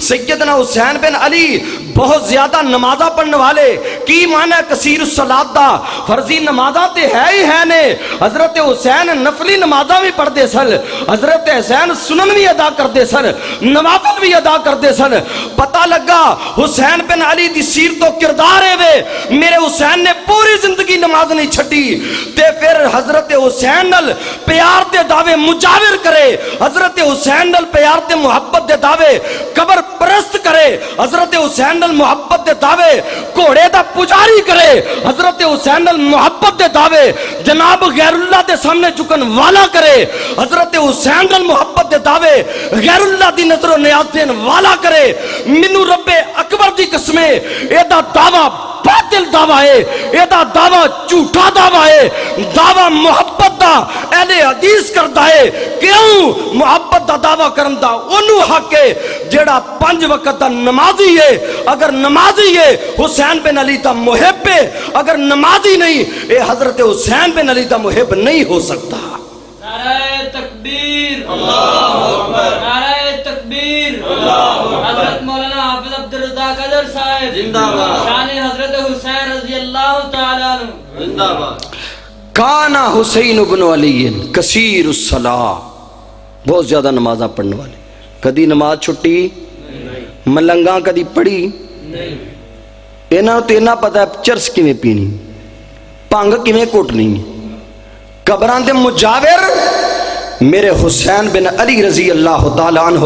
سیدنا حسین بن علی بہت زیادہ نمازاں پڑھنے والے۔ کی معنی ہے کثیر الصلاۃ دا؟ فرضی نمازاں تے ہے ہی ہے نے، حضرت حسین نفلی نمازاں بھی پڑھ دے سن، حضرت حسین سنن بھی ادا کر دے سن، نوافل بھی ادا کر دے سن۔ پتہ لگا حسین بن علی دی سیرت و کردار ہے وے، میرے حسین نے پوری زندگی نماز نہیں چھٹی، تے پھر حضرت حسین نال پیار دے دعوے مجاور کرے، حضرت حسین نال پیار دے محبت دے دعوے قبر پرست کرے، حضرت حسین نال محبت دے دعوے گھوڑے دا پجاری کرے، حضرت حسین نال محبت دے دعوے جناب غیر اللہ دے سامنے جھکن والا کرے، حضرت حسین نال محبت دے دعوے غیر اللہ دی نظر و نیاز دین والا کرے۔ منو رب اکبر دی قسمیں ایدہ دعویٰ باطل دعویٰ ہے، ایدہ دعویٰ جھوٹا دعویٰ ہے، دعویٰ محبت دا اہل حدیث کردہ ہے۔ کیوں محبت دا دعویٰ کرندہ انہوں حق ہے جیڑا 5 وقت دا نمازی ہے، اگر نمازی ہے حسین بن علی دا محب ہے، اگر نمازی نہیں اے حضرت حسین بن علی دا محب نہیں ہو سکتا۔ نعرہ تکبیر، اللہ اکبر، نعرہ تکبیر، حضرت مولانا حافظ عبدالرزاق قدر صاحب زندہ باد، شان حضرت حسین رضی اللہ تعالی عنہ زندہ باد۔ کانا حسین بن علی کثیر الصلاۃ، بہت زیادہ نمازاں پڑھنے والے، کدی نماز چھٹی ملنگاں کدی پڑھی انہاں تے نہ پتہ ہے چرس کیویں پینی، پنگ کیویں کوٹنی، قبراں دے مجاور میرے حسین بن علی رضی اللہ تعالیٰ عنہ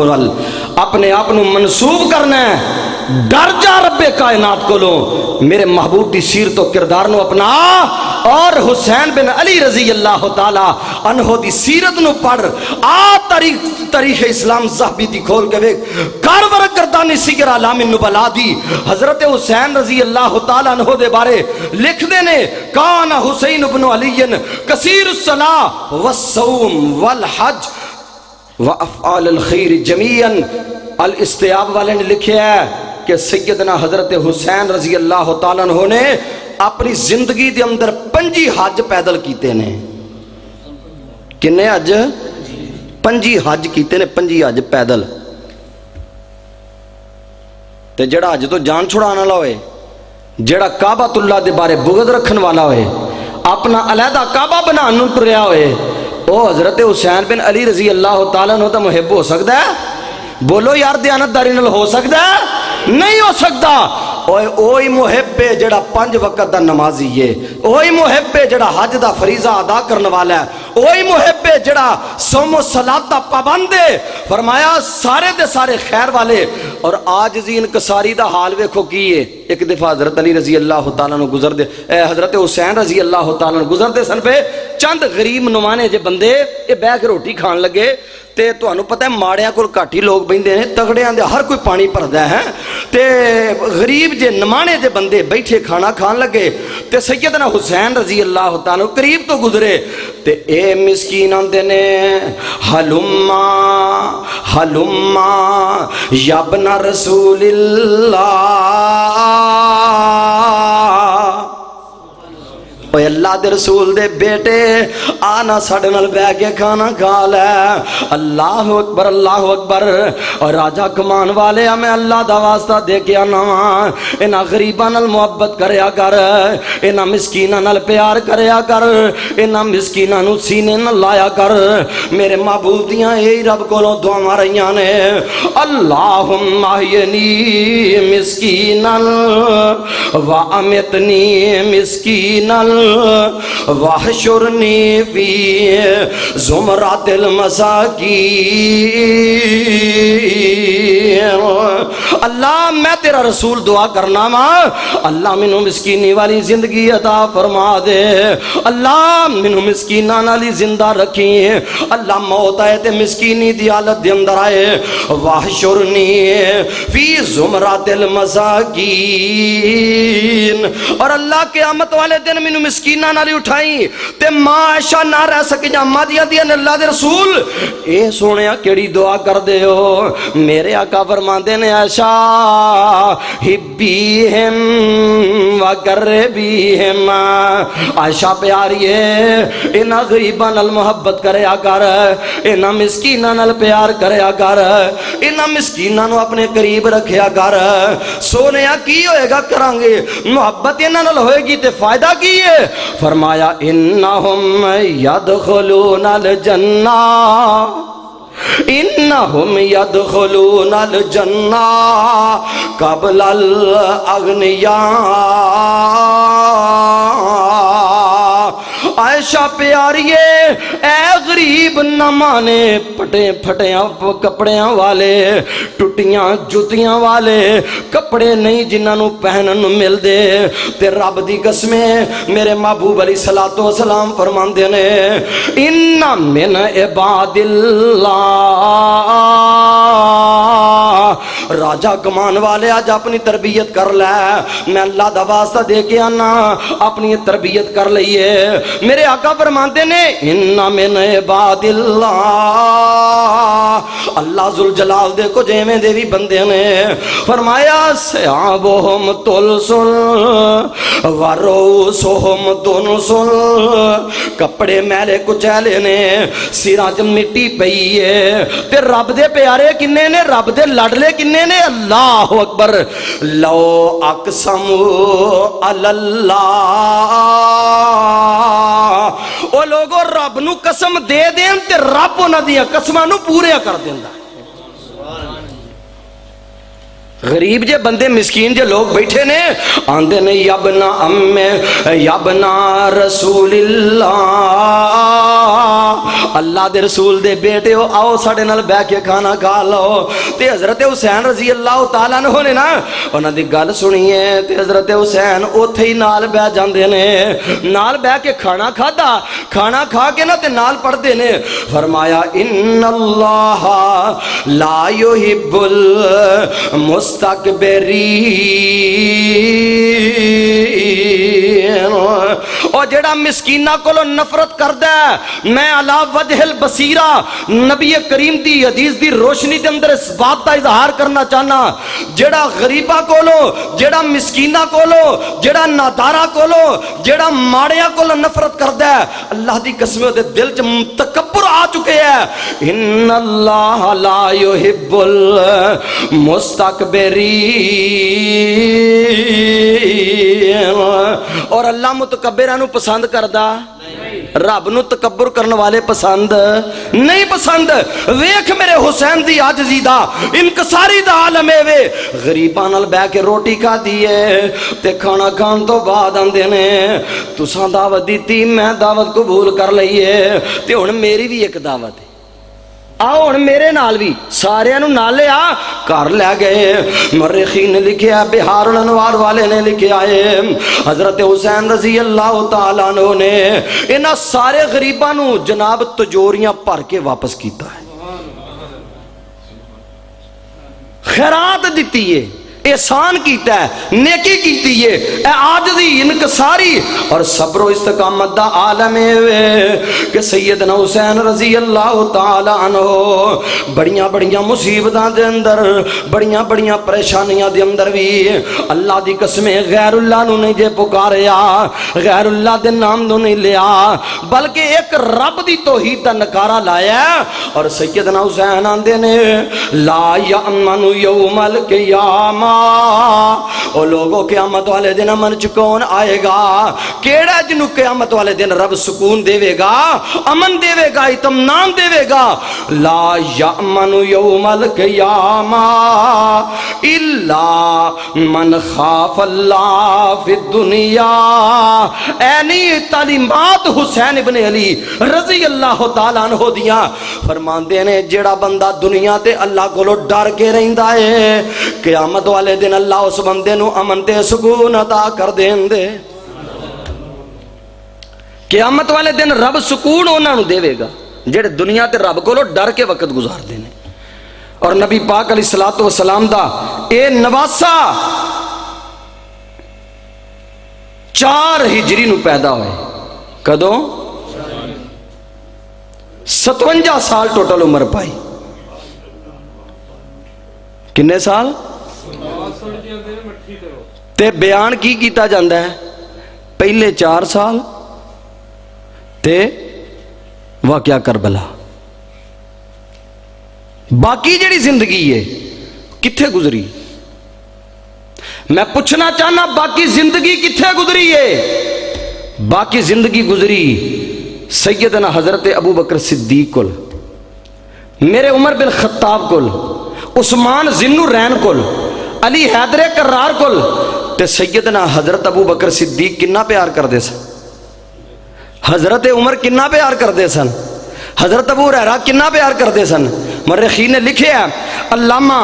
اپنے آپ نو منسوب کرنا ہے۔ ڈر جا رب کائنات کو لو، میرے محبوب دی سیرت و کردار نو اپنا، اور حسین بن علی رضی اللہ تعالیٰ عنہ دی سیرت نو پڑھ، تاریخ اسلام ذہبی دی کھول کے ویک کار ورک کردانی سگر علام النبلا دی حضرت حسین رضی اللہ تعالیٰ عنہ دے بارے لکھ دینے، کان حسین بن علی کثیر الصلاۃ والصوم والحج وافعال الخیر جمیعا۔ الاستیاب والے نے لکھیا ہے کہ سیدنا حضرت حسین رضی اللہ تعالیٰ عنہ نے اپنی زندگی دے اندر 5 حج پیدل کیتے نے۔ کنے حج؟ 5 حج کیتے نے، 5 حج پیدل۔ تے جڑا حج تو جان چھڑانا والا ہوئے، جڑا کعبۃ اللہ دے بارے بغض رکھن والا ہوئے، اپنا علیحدہ کعبہ بنانے ٹریا ہوئے، او حضرت حسین بن علی رضی اللہ تعالیٰ عنہ تا محب ہو سکتا ہے؟ بولو یار دیانت داری نال ہو سکتا ہے؟ نہیں ہو سکتا۔ اوہی محب ہے جڑا 5 وقت دا نمازی ہے، اوہی محب ہے جڑا حج دا فریضہ ادا کرنے والا ہے، اوہی محب ہے جڑا صوم و صلاۃ دا پابند ہے۔ فرمایا سارے دے سارے خیر والے، اور عاجزی انکساری دا حال ویکھو کی ہے۔ ایک دفعہ حضرت علی رضی اللہ تعالیٰ عنہ گزر دے، حضرت حسین رضی اللہ تعالیٰ عنہ گزر دے سن پہ، چند غریب نمانے جے بندے یہ بہ کے روٹی کھان لگے، تے تو انہوں پتہ ہے ماڑیاں کول کاٹی لوگ بہندے ہیں، تگڑیاں دے ہر کوئی پانی پردہ ہے، تے غریب جے نمانے جے بندے بیٹھے کھانا کھان لگے، تے سیدنا حسین رضی اللہ تعالیٰ قریب تو گزرے، تے اے مسکین آندے نے حلما حلما یابن رسول اللہ، اوے اللہ دے رسول دے بیٹے آنا ساڑے نال بہ کے کھانا کھا لے. اللہ اکبر اللہ اکبر. اور راجہ کمان والے میں اللہ دا واسطہ دے کے آنا وا انہاں غریباں نال محبت کریا کر, انہاں مسکیناں نال پیار کریا کر, انہاں مسکیناں نو سینے نال لایا کر. میرے محبوب دیاں یہی رب کولوں دعاواں رہیاں نے, اللہم احینی مسکینا وامتنی مسکینا واحشرنی فی زمرات المساکین. اللہ میں تیرا رسول دعا کرنا ماں, اللہ منو مسکینی والی زندگی عطا فرما دے, اللہ منو مسکینہ نالی زندہ رکھی, اللہ موت آئے تے مسکینی دی حالت دے اندر آئے. واحشرنی فی زمرات المساکین. اور اللہ قیامت والے دن منو مسکینہ نالی اٹھائیں تے ماں عائشہ نہ رہ سکے جا ماں دیا اللہ دے رسول اے سونیا کیڑی دعا کر دے ہو. میرے آقا فرماندے نے عائشہ حبیہم وقربیہم, عائشہ پیاریے انہاں غریباں نال محبت کریا کر, انہاں مسکیناں نال پیار کریا کر, انہاں مسکیناں نو اپنے قریب رکھیا کر. سونیا کی ہوئے گا کرانگے محبت انہاں نال ہوئے گی تے فائدہ کی ہے. فرمایا انہم یدخلون الجنہ, انہم یدخلون الجنہ قبل الاغنیاء. عائشہ پیاریے اے غریب نہ مانے پٹے پھٹیاں کپڑیاں والے, ٹوٹیاں جوتیاں والے کپڑے نہیں جنہاں نو پہنن مل دے. تے رب دی قسمیں میرے محبوب علیہ الصلوۃ والسلام فرماندے نے ان من عباد اللہ. راجہ کمان والے آج اپنی تربیت کر لے, میں اللہ دا واسطہ دے کے آنا اپنی تربیت کر لئیے. میرے آقا فرماتے نے ان من عباد اللہ, اللہ ذوالجلال دے کو جیمیں دے بھی بندے نے. فرمایا سیابہم تلسل وروسہم دنسل, کپڑے میلے کچیلے نے, سیراں چ مٹی پئی ہے. تے رب دے پیارے کنے نے, رب دے لڑلے کنے نے, اللہ اکبر. لو اقسمو اللہ, او لوگو رب نو قسم دے دین تے رب نہ دیا قسمہ نو پورے کر دیندہ. غریب جے بندے مسکین جے لوگ بیٹھے نے آندے نے یابنا امّے یابنا رسول اللہ, اللہ دے رسول دے بیٹے ہو آؤ ساڑے نال بہ کے کھانا کھا لو. تے حضرت حسین رضی اللہ تعالیٰ عنہ نے نا انہاں دی گل سنیے تے حضرت حسین اوتھے ہی نال بہ جاندے نے, نال بہ کے کھانا کھادا, کھانا کھا کے نا تے نال پڑھ دے نے. فرمایا ان اللہ لا یحب مستکبرین, اور جڑا مسکینہ کولو نفرت کردہ ہے میں علا وجہ البصیرہ نبی کریم دی حدیث دی روشنی دے اندر اس بات کا اظہار کرنا چاہنا. جڑا غریبہ کولو, جڑا مسکینہ کولو, جڑا نادارہ کولو, جڑا ماڑیاں کولو نفرت کردہ ہے اللہ دی قسمیں دے دل چ تکبر آ چکے ہیں. ان اللہ لا یحب المستکبرین, اور اللہ متکبرہ نو پسند کردہ, رب نو تکبر کرنے والے پسند نہیں پسند. ویکھ میرے حسین دی عاجزی دا انکساری دا عالم ہے وے, غریباں نال بہ کے روٹی کھا دیئے تے کھانا کھان تو بعد آندے نے تساں دعوت دیتی میں دعوت قبول کر لئیے تے ہن میری بھی ایک دعوت ہے, آؤ ہن میرے نال بھی سارے نو نال لے آ کر لے گئے. مرخین نے لکھیا, بہار الانوار والے نے لکھیا ہے حضرت حسین رضی اللہ تعالیٰ عنہ نے انہاں سارے غریباں نو جناب تجوریاں بھر کے واپس کیتا ہے, خیرات دیتی ہے. احسان کیتا ہے، نیکی کیتی ہے، اے عاجزی انکساری اور صبر و استقامت دا عالم ہے کہ سیدنا حسین رضی اللہ تعالی عنہ بڑیاں بڑیاں مصیبتاں دے اندر، بڑیاں بڑیاں پریشانیاں دے اندر بھی اللہ دی قسمیں غیر اللہ نو نہیں جے پکاریا، غیر اللہ دے نام نو نہیں لیا، بلکہ ایک رب دی توحید دا نکارہ لایا اور سیدنا حسین آندے نے لا یأمن یوم القیامہ، او لوگوں قیامت والے دن امن چکون آئے گا، کیڑا جنو قیامت والے دن رب سکون دے گا، امن دے گا، اطمینان دے گا، لا یأمن یوم القیامہ الا من خاف اللہ فی الدنیا۔ اینی تعلیمات حسین ابن علی رضی اللہ تعالیٰ عنہ دیاں فرماندے نے جیڑا بندہ دنیا تے اللہ کو ڈر کے رہندا ہے، قیامت والے دن اللہ اس بندے نو امن تے سکون عطا کر دین دے، قیامت والے دن رب سکون انہاں نو دے گا جڑے دنیا تے رب کو ڈر کے وقت گزار دینے۔ اور نبی پاک علیہ السلام دا اے نواسا 4 ہجری نو پیدا ہوئے، کدوں 57 سال ٹوٹل عمر پائی، کنے سال تے بیان کی کیتا جاندہ ہے پہلے 4 سال تے واقعہ کربلا، باقی جڑی زندگی ہے کتھے گزری؟ میں پوچھنا چاہنا باقی زندگی کتھے گزری ہے؟ باقی زندگی گزری سیدنا حضرت ابو بکر صدیق کل، میرے عمر بن خطاب کل، عثمان ذی النورین کل، علی حیدر کرار کل، تے سیدنا حضرت ابو بکر صدیق کنا پیار کر دے سن، حضرت عمر کنا پیار کر دے سن، حضرت ابو ہریرہ کنا پیار کر دے سن۔ مورخین نے لکھے ہیں، علامہ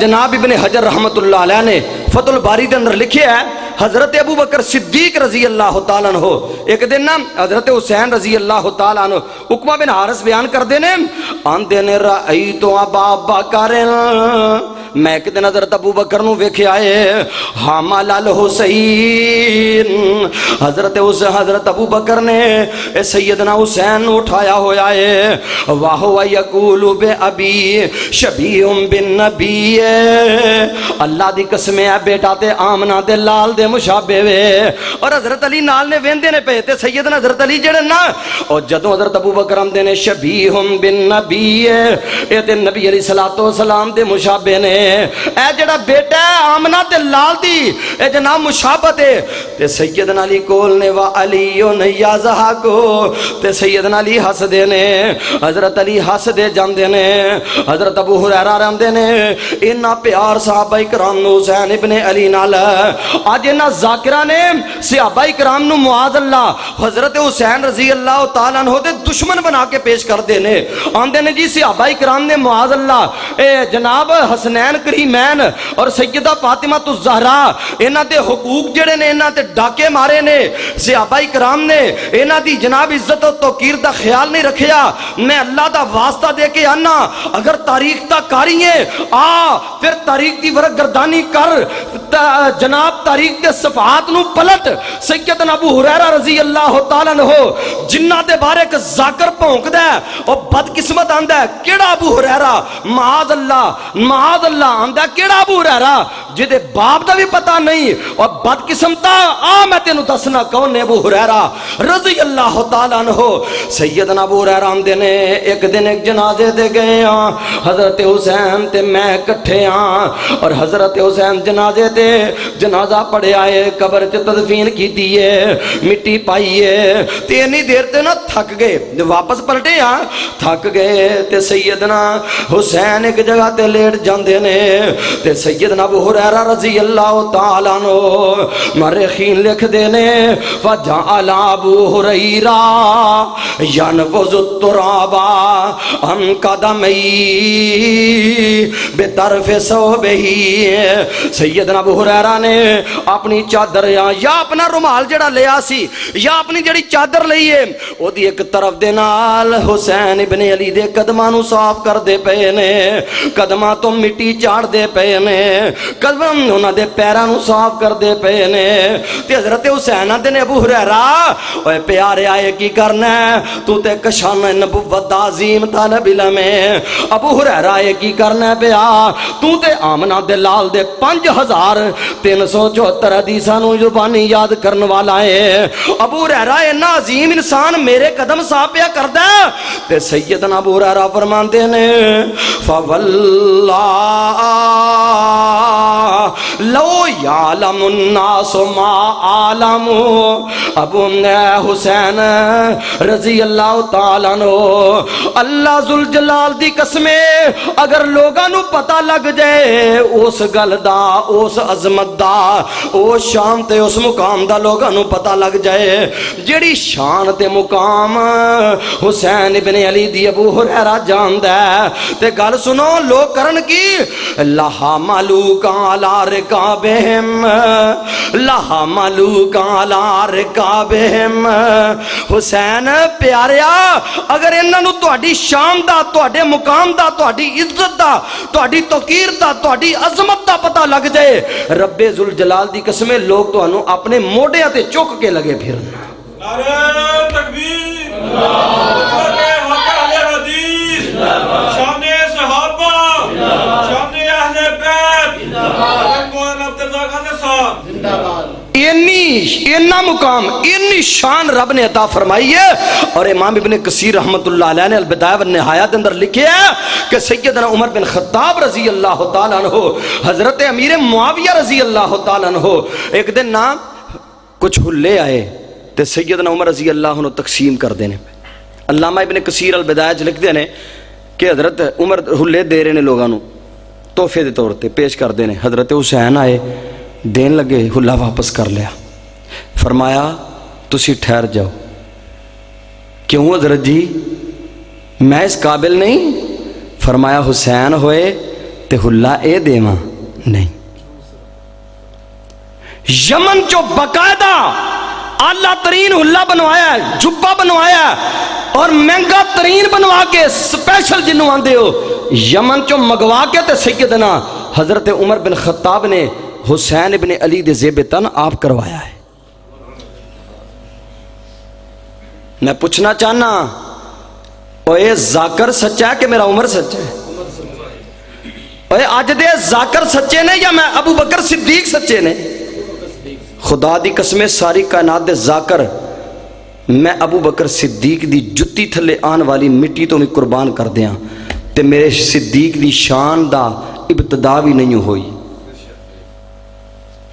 جناب ابن حجر رحمت اللہ علیہ نے فتح الباری دے اندر لکھے ہیں، حضرت ابو بکر صدیق رضی اللہ تعالیٰ عنہ ایک دن نا حضرت حسین رضی اللہ تعالیٰ عنہ عقبہ بن حارث بیان کر دینے آندے نے رأیتو ابا بکر، میں ایک دن حضرت ابو بکر نو ویکھے آئے حامل الحسین، حضرت ابو بکر نے سیدنا حسین نو اٹھایا ہویا ہے، واہو یقول بے ابی شبیہ بن نبی، اللہ دی قسم ہے بیٹا تے آمنہ دے لال دے مشابہ وے، اور حضرت علی نال نے ویندے نے پہ تے سیدنا حضرت علی جڑے نا اور جدوں حضرت ابو بکر ہم دے نے شبیہ بن نبی، اے تے نبی علیہ السلام دے مشابہ نے، اے جڑا بیٹا ہے آمنہ تے لال دی اے جناب مشابت ہے، تے سیدنا علی کول نے وا علیون یازہا کو، تے سیدنا علی ہس دے نے، حضرت علی ہس دے جاندے نے، حضرت ابو ہریرہ رہندے نے انہاں پیار صحابہ کرام نو حسین ابن علی نال، آج انہاں ذاکرہ نے صحابہ کرام نو معاذ اللہ حضرت حسین رضی اللہ تعالیٰ عنہ دے دشمن بنا کے پیش کر دینے، آندے نے جی صحابہ کرام نے معاذ اللہ اے جناب حسنین کریمین اور سیدہ فاطمہ الزہرا انہاں دے حقوق جڑے نے انہاں تے ڈاکے مارے نے، صحابہ کرام نے انہاں دی جناب عزت و توقیر دا خیال نہیں رکھیا، میں اللہ دا واسطہ دے کے آنا اگر تاریخ تا کاری ہے آ پھر تاریخ دی ورق گردانی کر، جناب تاریخ دے صفحات نو پلٹ، سیدنا ابو ہریرہ رضی اللہ تعالیٰ عنہ جنہ دے بارے ایک ذاکر پھونک دے اور بدقسمت آندہ ہے کیڑا ابو ہریرہ معاذ اللہ آندہ ہے کیڑا ابو ہریرہ جدے باپ دا بھی پتہ نہیں، اور بدقسمتا میں تینو دسنا کون نے ابو ہریرہ رضی اللہ تعالیٰ عنہ۔ سیدنا ابو ہریرہ آندے نے ایک دن ایک جنازے دے گئے ہاں، حضرت حسین تے میں کٹھے ہاں، اور حضرت حسین جنازے تے جنازہ پڑے آئے، قبر چ تدفین کی دیئے، مٹی پائیے، تے انی دیر تے نہ تھک گئے، واپس پلٹے ہاں تھک گئے، تے سیدنا حسین ایک جگہ تے لیٹ جاندے نے، تے سیدنا ابو ہریرہ رضی اللہ تعالیٰ عنہ مورخین لکھ دینے فجعل ابو ہریرہ ینفض التراب عن قدمی بطرف ثوبہ، سیدنا ابو ہریرہ نے اپنی چادر یا اپنا رومال جڑا لیا سی یا اپنی جڑی چادر لئی ہے او دی ایک طرف دے نال حسین ابن علی دے قدماں نو صاف کر دے پئے نے، قدماں تو مٹی چاڑ دے پئے نے، قدماں انہاں دے پیراں نو صاف کر دے پئے نے۔ تے حضرت حسین آندے نے ابو ہریرہ اوے پیارے آئے کی کرنا ہے، تو تے کشان نبوت دا عظیم طالب علم ہے، ابو ہریرہ آئے کی کرنا ہے پیا، تو تے آمنہ دے لال دے 5374 حدیثاں نو زبانی یاد کرن والا ہے۔ ابو ہریرہ اتنا عظیم انسان میرے قدم صاحب پیا کردا ہے تے سیدنا ابو ہریرہ فرماندے نے فواللہ لو یعلم الناس ما عالم۔ ابو حسین رضی اللہ تعالیٰ عنہ اللہ ذوالجلال دی قسم اگر لوگاں نو پتہ لگ جائے اس گل دا، اس عظمت دا، اس شان تے اس مقام دا لوگاں نو پتہ لگ جائے جیڑی شان تے مقام حسین ابن علی دی ابو ہریرہ جاندا ہے تے گل سنو لوگ کرن کی لہا ملوکاں علی رکابہم، لہا ملوکاں علی رکابہم۔ حسین پیاریا اگر انہاں نو تہاڈی شان دا، تہاڈے مقام دا، تہاڈی عزت دا، تہاڈی توقیر دا، تہاڈی عظمت دا پتہ لگ جائے رب ذوالجلال دی قسم لوگ تانوں اپنے موڈیاں تے چک کے لگے پھرن۔ نعرہ تکبیر، حق اہل حدیث، شان صحابہ، شان اہل بیت، حضرت مولانا عبدالرزاق اظہر صاحب اتنا مقام اتنی شان رب نے عطا فرمائی ہے۔ اور امام ابن کثیر رحمت اللہ علیہ نے البدایہ والنہایہ کے اندر لکھے ہے کہ سیدنا عمر بن خطاب رضی اللہ تعالیٰ عنہ حضرت امیر معاویہ رضی اللہ تعالیٰ عنہ ایک دن نا کچھ حلے آئے تے سیدنا عمر رضی اللہ عنہ تقسیم کر دینے پہ۔ علامہ ابن کثیر البدایہ لکھ دینے کہ حضرت عمر حلے دے رہے نے لوگاں نو تحفے دے طور تے پیش کر دینے۔ حضرت حسین آئے دین لگے حلہ واپس کر لیا، فرمایا تسی ٹھہر جاؤ۔ کیوں حضرت جی میں اس قابل نہیں؟ فرمایا حسین ہوئے تے حلہ اے دیواں نہیں۔ یمن جو باقاعدہ اعلیٰ ترین حلہ بنوایا ہے، جبہ بنوایا ہے اور مہنگا ترین بنوا کے سپیشل جنوں آندے ہو یمن چو مگوا کے تے سیدنا حضرت عمر بن خطاب نے حسین ابن علی دے زیب تن آپ کروایا ہے۔ میں پوچھنا چاہنا اوے ذاکر سچا ہے کہ میرا عمر سچا ہے؟ اوے آج دے ذاکر سچے نے یا میں ابو بکر صدیق سچے نے؟ خدا دی قسمیں ساری کائنات دے ذاکر میں ابو بکر صدیق دی جتی تھلے آن والی مٹی تو میں قربان کر دیاں تے میرے صدیق دی شان دا ابتدا بھی نہیں ہوئی۔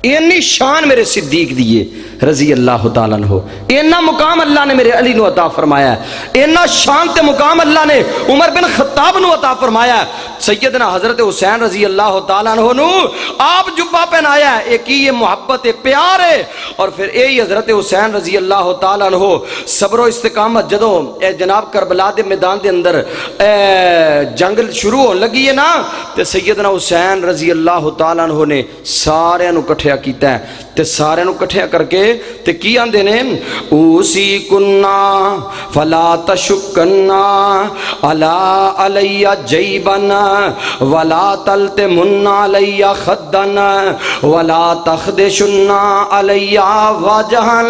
اینی شان میرے صدیق دیئے رضی اللہ تعالیٰ عنہ، اینا مقام اللہ نے میرے علی نو عطا فرمایا ہے، اینا شان تے مقام اللہ نے عمر بن خطاب نو عطا فرمایا ہے۔ سیدنا حضرت حسین رضی اللہ تعالیٰ عنہ نو آپ جبہ پہنایا ہے، ایک یہ محبت پیار ہے۔ اور پھر یہی حضرت حسین رضی اللہ تعالیٰ عنہ صبر و استقامت جدوں جناب کربلا دے میدان دے اندر جنگ شروع ہو لگی ہے نا تے سیدنا حسین رضی اللہ تعالیٰ عنہ نے سارے نو کٹھیا کیتا ہے تے سارے نو کٹھیا کر کے تے کی آندے نے اوسی کننا فلا تشکنا علا علی جیبنا ولا تلتمن علی خدنا ولا تخدشن علی وجہن۔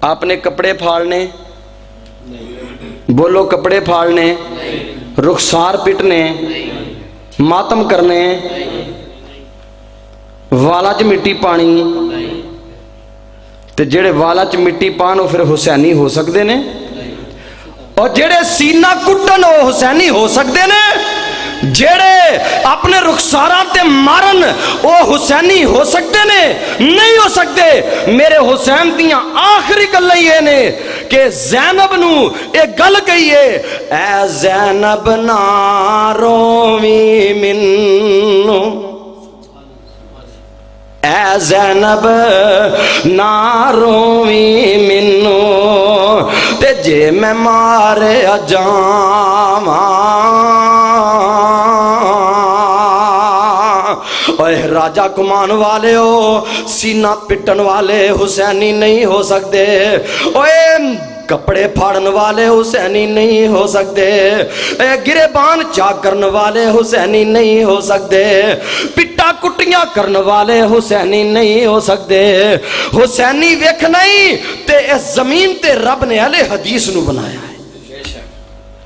آپ نے کپڑے پھاڑنے، بولو کپڑے پھاڑنے، رخسار پٹنے، ماتم کرنے، والا چ مٹی پانی تے جڑے والا چ مٹی پان وہ پھر حسینی ہو سکتے نے، اور جڑے سینہ کٹن وہ حسینی ہو سکتے نے، جڑے اپنے رخساراں تے مارن وہ حسینی ہو سکتے نے؟ نہیں ہو سکتے۔ میرے حسین دیاں آخری گلاں یہ نے کہ زینب نو ایک گل کہیے اے زینب نہ رووی منو، اے زینب نہ رووی منو تے جے میں مارے جاواں اوے راجہ کمان والے ہو، سینہ پٹن والے حسینی نہیں ہو سکتے، اوے کپڑے پھاڑن والے حسینی نہیں ہو سکتے، گریبان چاک کرن والے حسینی نہیں ہو سکتے، پٹا کٹیاں کرن والے حسینی نہیں ہو سکتے۔ حسینی ویکھ نہیں تے اس زمین تے رب نے اہل حدیث نو بنایا ہے۔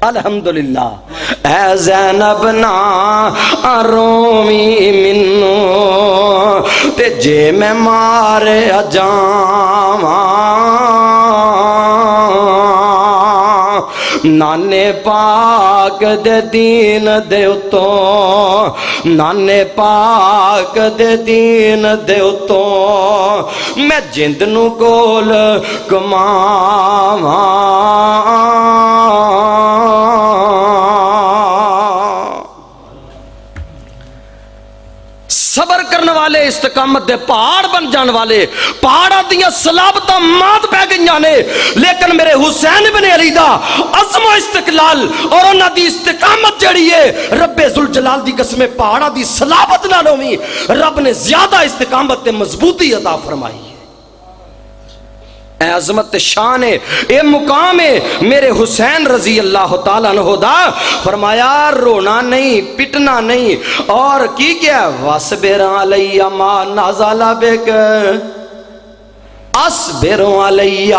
الحمدللہ اے زینب نا رومی منو تے جے میں مارے جاواں، نانے پاک دے دین دے اتوں، نانے پاک دے دین دے اتوں میں جند نو کول کماواں۔ صبر کرنے والے استقامت دے پہاڑ بن جان والے، پہاڑاں دیاں صلابتاں مات پہ گئیاں نے، لیکن میرے حسین بن علی دا عزم و استقلال اور انہاں دی استقامت جڑی ہے رب ذوالجلال دی قسم پہاڑاں دی صلابت نالوں بھی رب نے زیادہ استقامت تے مضبوطی عطا فرمائی ہے۔ اے عظمت شان ہے، اے مقام ہے میرے حسین رضی اللہ تعالیٰ عنہ دا۔ فرمایا رونا نہیں، پٹنا نہیں، اور کی کیا وَاصْبِرْ عَلَيَّ مَا نَزَلَ بِكَ اصبر علیہ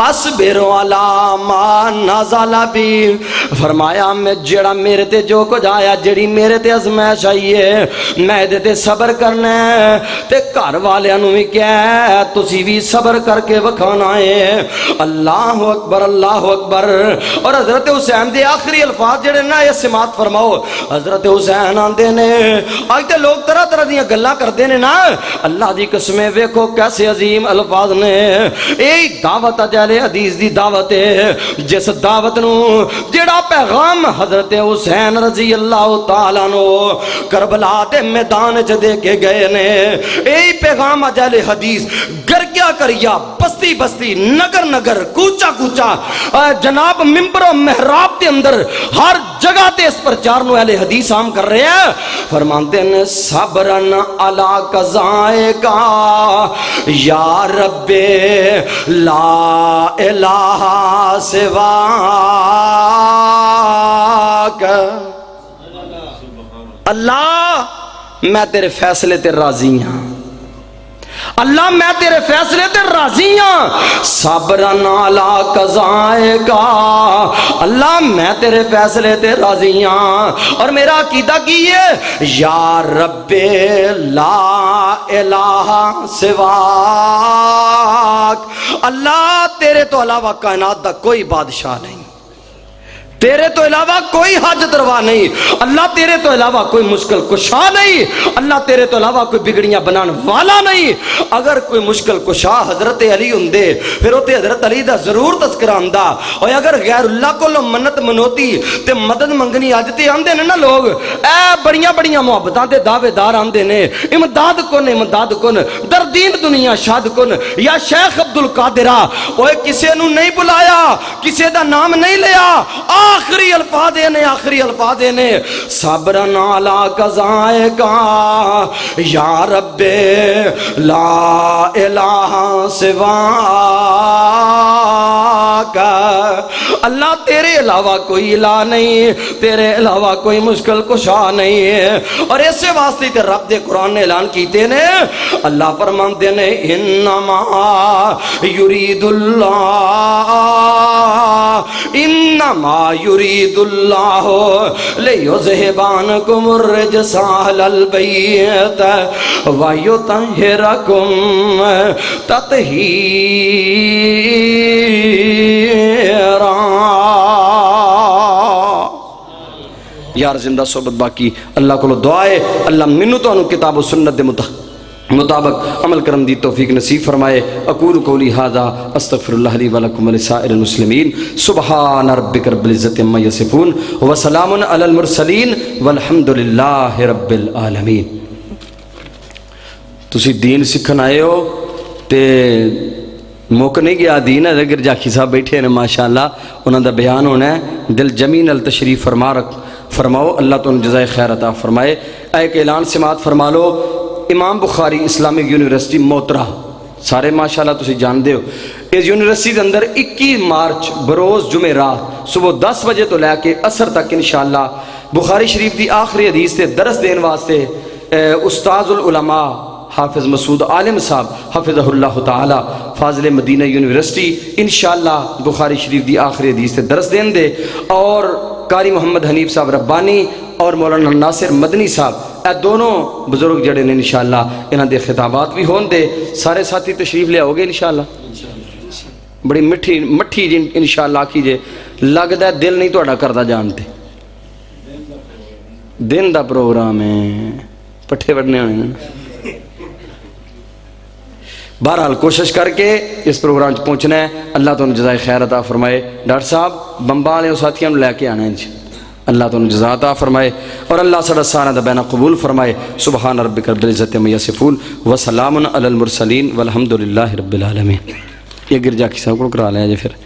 اصبر علی ما نزل بی۔ فرمایا میں جڑا میرے تے جو کچھ آیا، جڑی میرے تے ازمائش آئی ہے میں دے تے صبر کرنا ہے، تے گھر والیاں نو بھی کہے تسی بھی صبر کر کے وکھانا ہے۔ اللہ اکبر اللہ اکبر۔ اور حضرت حسین دے آخری الفاظ جڑے نا یہ سماعت فرماؤ۔ حضرت حسین آندے نے، آج تے لوگ طرح طرح دیاں گلاں کردے نے نا، اللہ دی قسمیں ویکھو کیسے عظیم الفاظ نے۔ ایک دعوت اہل حدیث دی دعوت ہے، جس دعوت نو جڑا پیغام حضرت حسین رضی اللہ تعالیٰ عنہ کربلا دے میدان چ دے کے گئے نے، ایک پیغام اہل حدیث گر کیا کریا، بستی بستی، نگر نگر، کوچا کوچا، جناب ممبر و محراب دے اندر ہر جگہ تے اس پرچار نو اہل حدیث عام کر رہے ہیں۔ فرماتے ہیں صبرن علی قضائے کا یا رب لا الہ سواک۔ اللہ میں تیرے فیصلے تے راضی ہاں، اللہ میں تیرے فیصلے تے راضی ہاں۔ صبرن علی قضائے کا، اللہ میں تیرے فیصلے تے راضی ہاں، اور میرا عقیدہ کی ہے یا رب لا الہ سواک، اللہ تیرے تو علاوہ کائنات دا کوئی بادشاہ نہیں، تیرے تو علاوہ کوئی حاجت روا نہیں، اللہ تیرے تو علاوہ کوئی مشکل کشا نہیں، اللہ تیرے تو علاوہ کوئی بگڑیاں بنان والا نہیں۔ اگر کوئی مشکل کشا حضرت علی ہوندے پھر وہ تے حضرت علی دا ضرور تذکرہ آندا، اور اگر غیر اللہ کو لو منت منوتی تے مدد منگنی آج تے آندے نے نا لوگ، اے بڑیاں بڑیاں محبتاں تے دعوے دار آندے نے، امداد کن امداد کن، دردین دنیا شاد کن، یا شیخ عبدالقادرہ، اوے کسے نو نہیں بلایا، کسے دا نام نہیں لیا، آخری الفاظ نے، آخری الفاظ نے صبرن علی قضائے کا یا رب لا الہ سواک، اللہ تیرے علاوہ کوئی الہ نہیں، تیرے علاوہ کوئی مشکل کشا نہیں ہے۔ اور ایسے واسطے تے رب دے قرآن نے اعلان کیتے نے، اللہ فرماندے نے انما یرید اللہ انما یرید اللہ لیذہب عنکم الرجس اہل البیت ویطہرکم تطہیرا۔ یار زندہ صحبت باقی اللہ کو دعا ہے اللہ منو تو انہوں کتاب و سنت دے مطابق عمل کرن دی توفیق نصیب فرمائے۔ اقول قولی ھذا استغفر اللہ لی ولکم ولسائر المسلمین۔ سبحان ربک رب العزت عما یصفون وسلام علی المرسلین والحمد للہ رب العالمین۔ تسی دین سکھن آئے ہو تے موقع نہیں گیا دین ہے، اگر جاکی صاحب بیٹھے ہیں ماشاءاللہ انہوں دا بیان ہونا ہے، دل جمین التشریف فرما فرماؤ، اللہ تو جزائے خیر عطا فرمائے۔ ایک اعلان سماعت فرما لو، امام بخاری اسلامک یونیورسٹی موترا سارے ماشاءاللہ تسی جان دے ہو، اس یونیورسٹی کے اندر 21 مارچ بروز جمعرات صبح 10 بجے تو لے کے عصر تک انشاءاللہ بخاری شریف دی آخری حدیث سے درس دین واسطے استاذ العلماء حافظ مسعود عالم صاحب حفظہ اللہ تعالی فاضل مدینہ یونیورسٹی انشاءاللہ بخاری شریف دی آخری حدیث سے درس دین دے، اور قاری محمد حنیف صاحب ربانی اور مولانا ناصر مدنی صاحب اے دونوں بزرگ جڑے نے انشاءاللہ انہاں دے خطابات بھی ہون دے۔ سارے ساتھی تشریف لے آؤ گے انشاءاللہ؟ بڑی مٹھی جی انشاءاللہ کیجئے، لگدا ہے دل نہیں تہاڈا کردا جانتے، دن دا پروگرام ہے، پٹھے وڈنے ہونے نا۔ بہرحال کوشش کر کے اس پروگرام چ پہنچنا ہے، اللہ تعالیٰ جزائے خیر عطا فرمائے۔ ڈاکٹر صاحب بمبا والے ساتھیوں لے کے آنا ہے اللہ تعالیٰ جزا عطا فرمائے، اور اللہ سارا سارا دا بینہ قبول فرمائے۔ سبحان ربک رب العزت عما یصفون وسلام علی المرسلین والحمد للہ رب العالمین۔ یہ گرجا کی صاحب کو کرا لیا جی پھر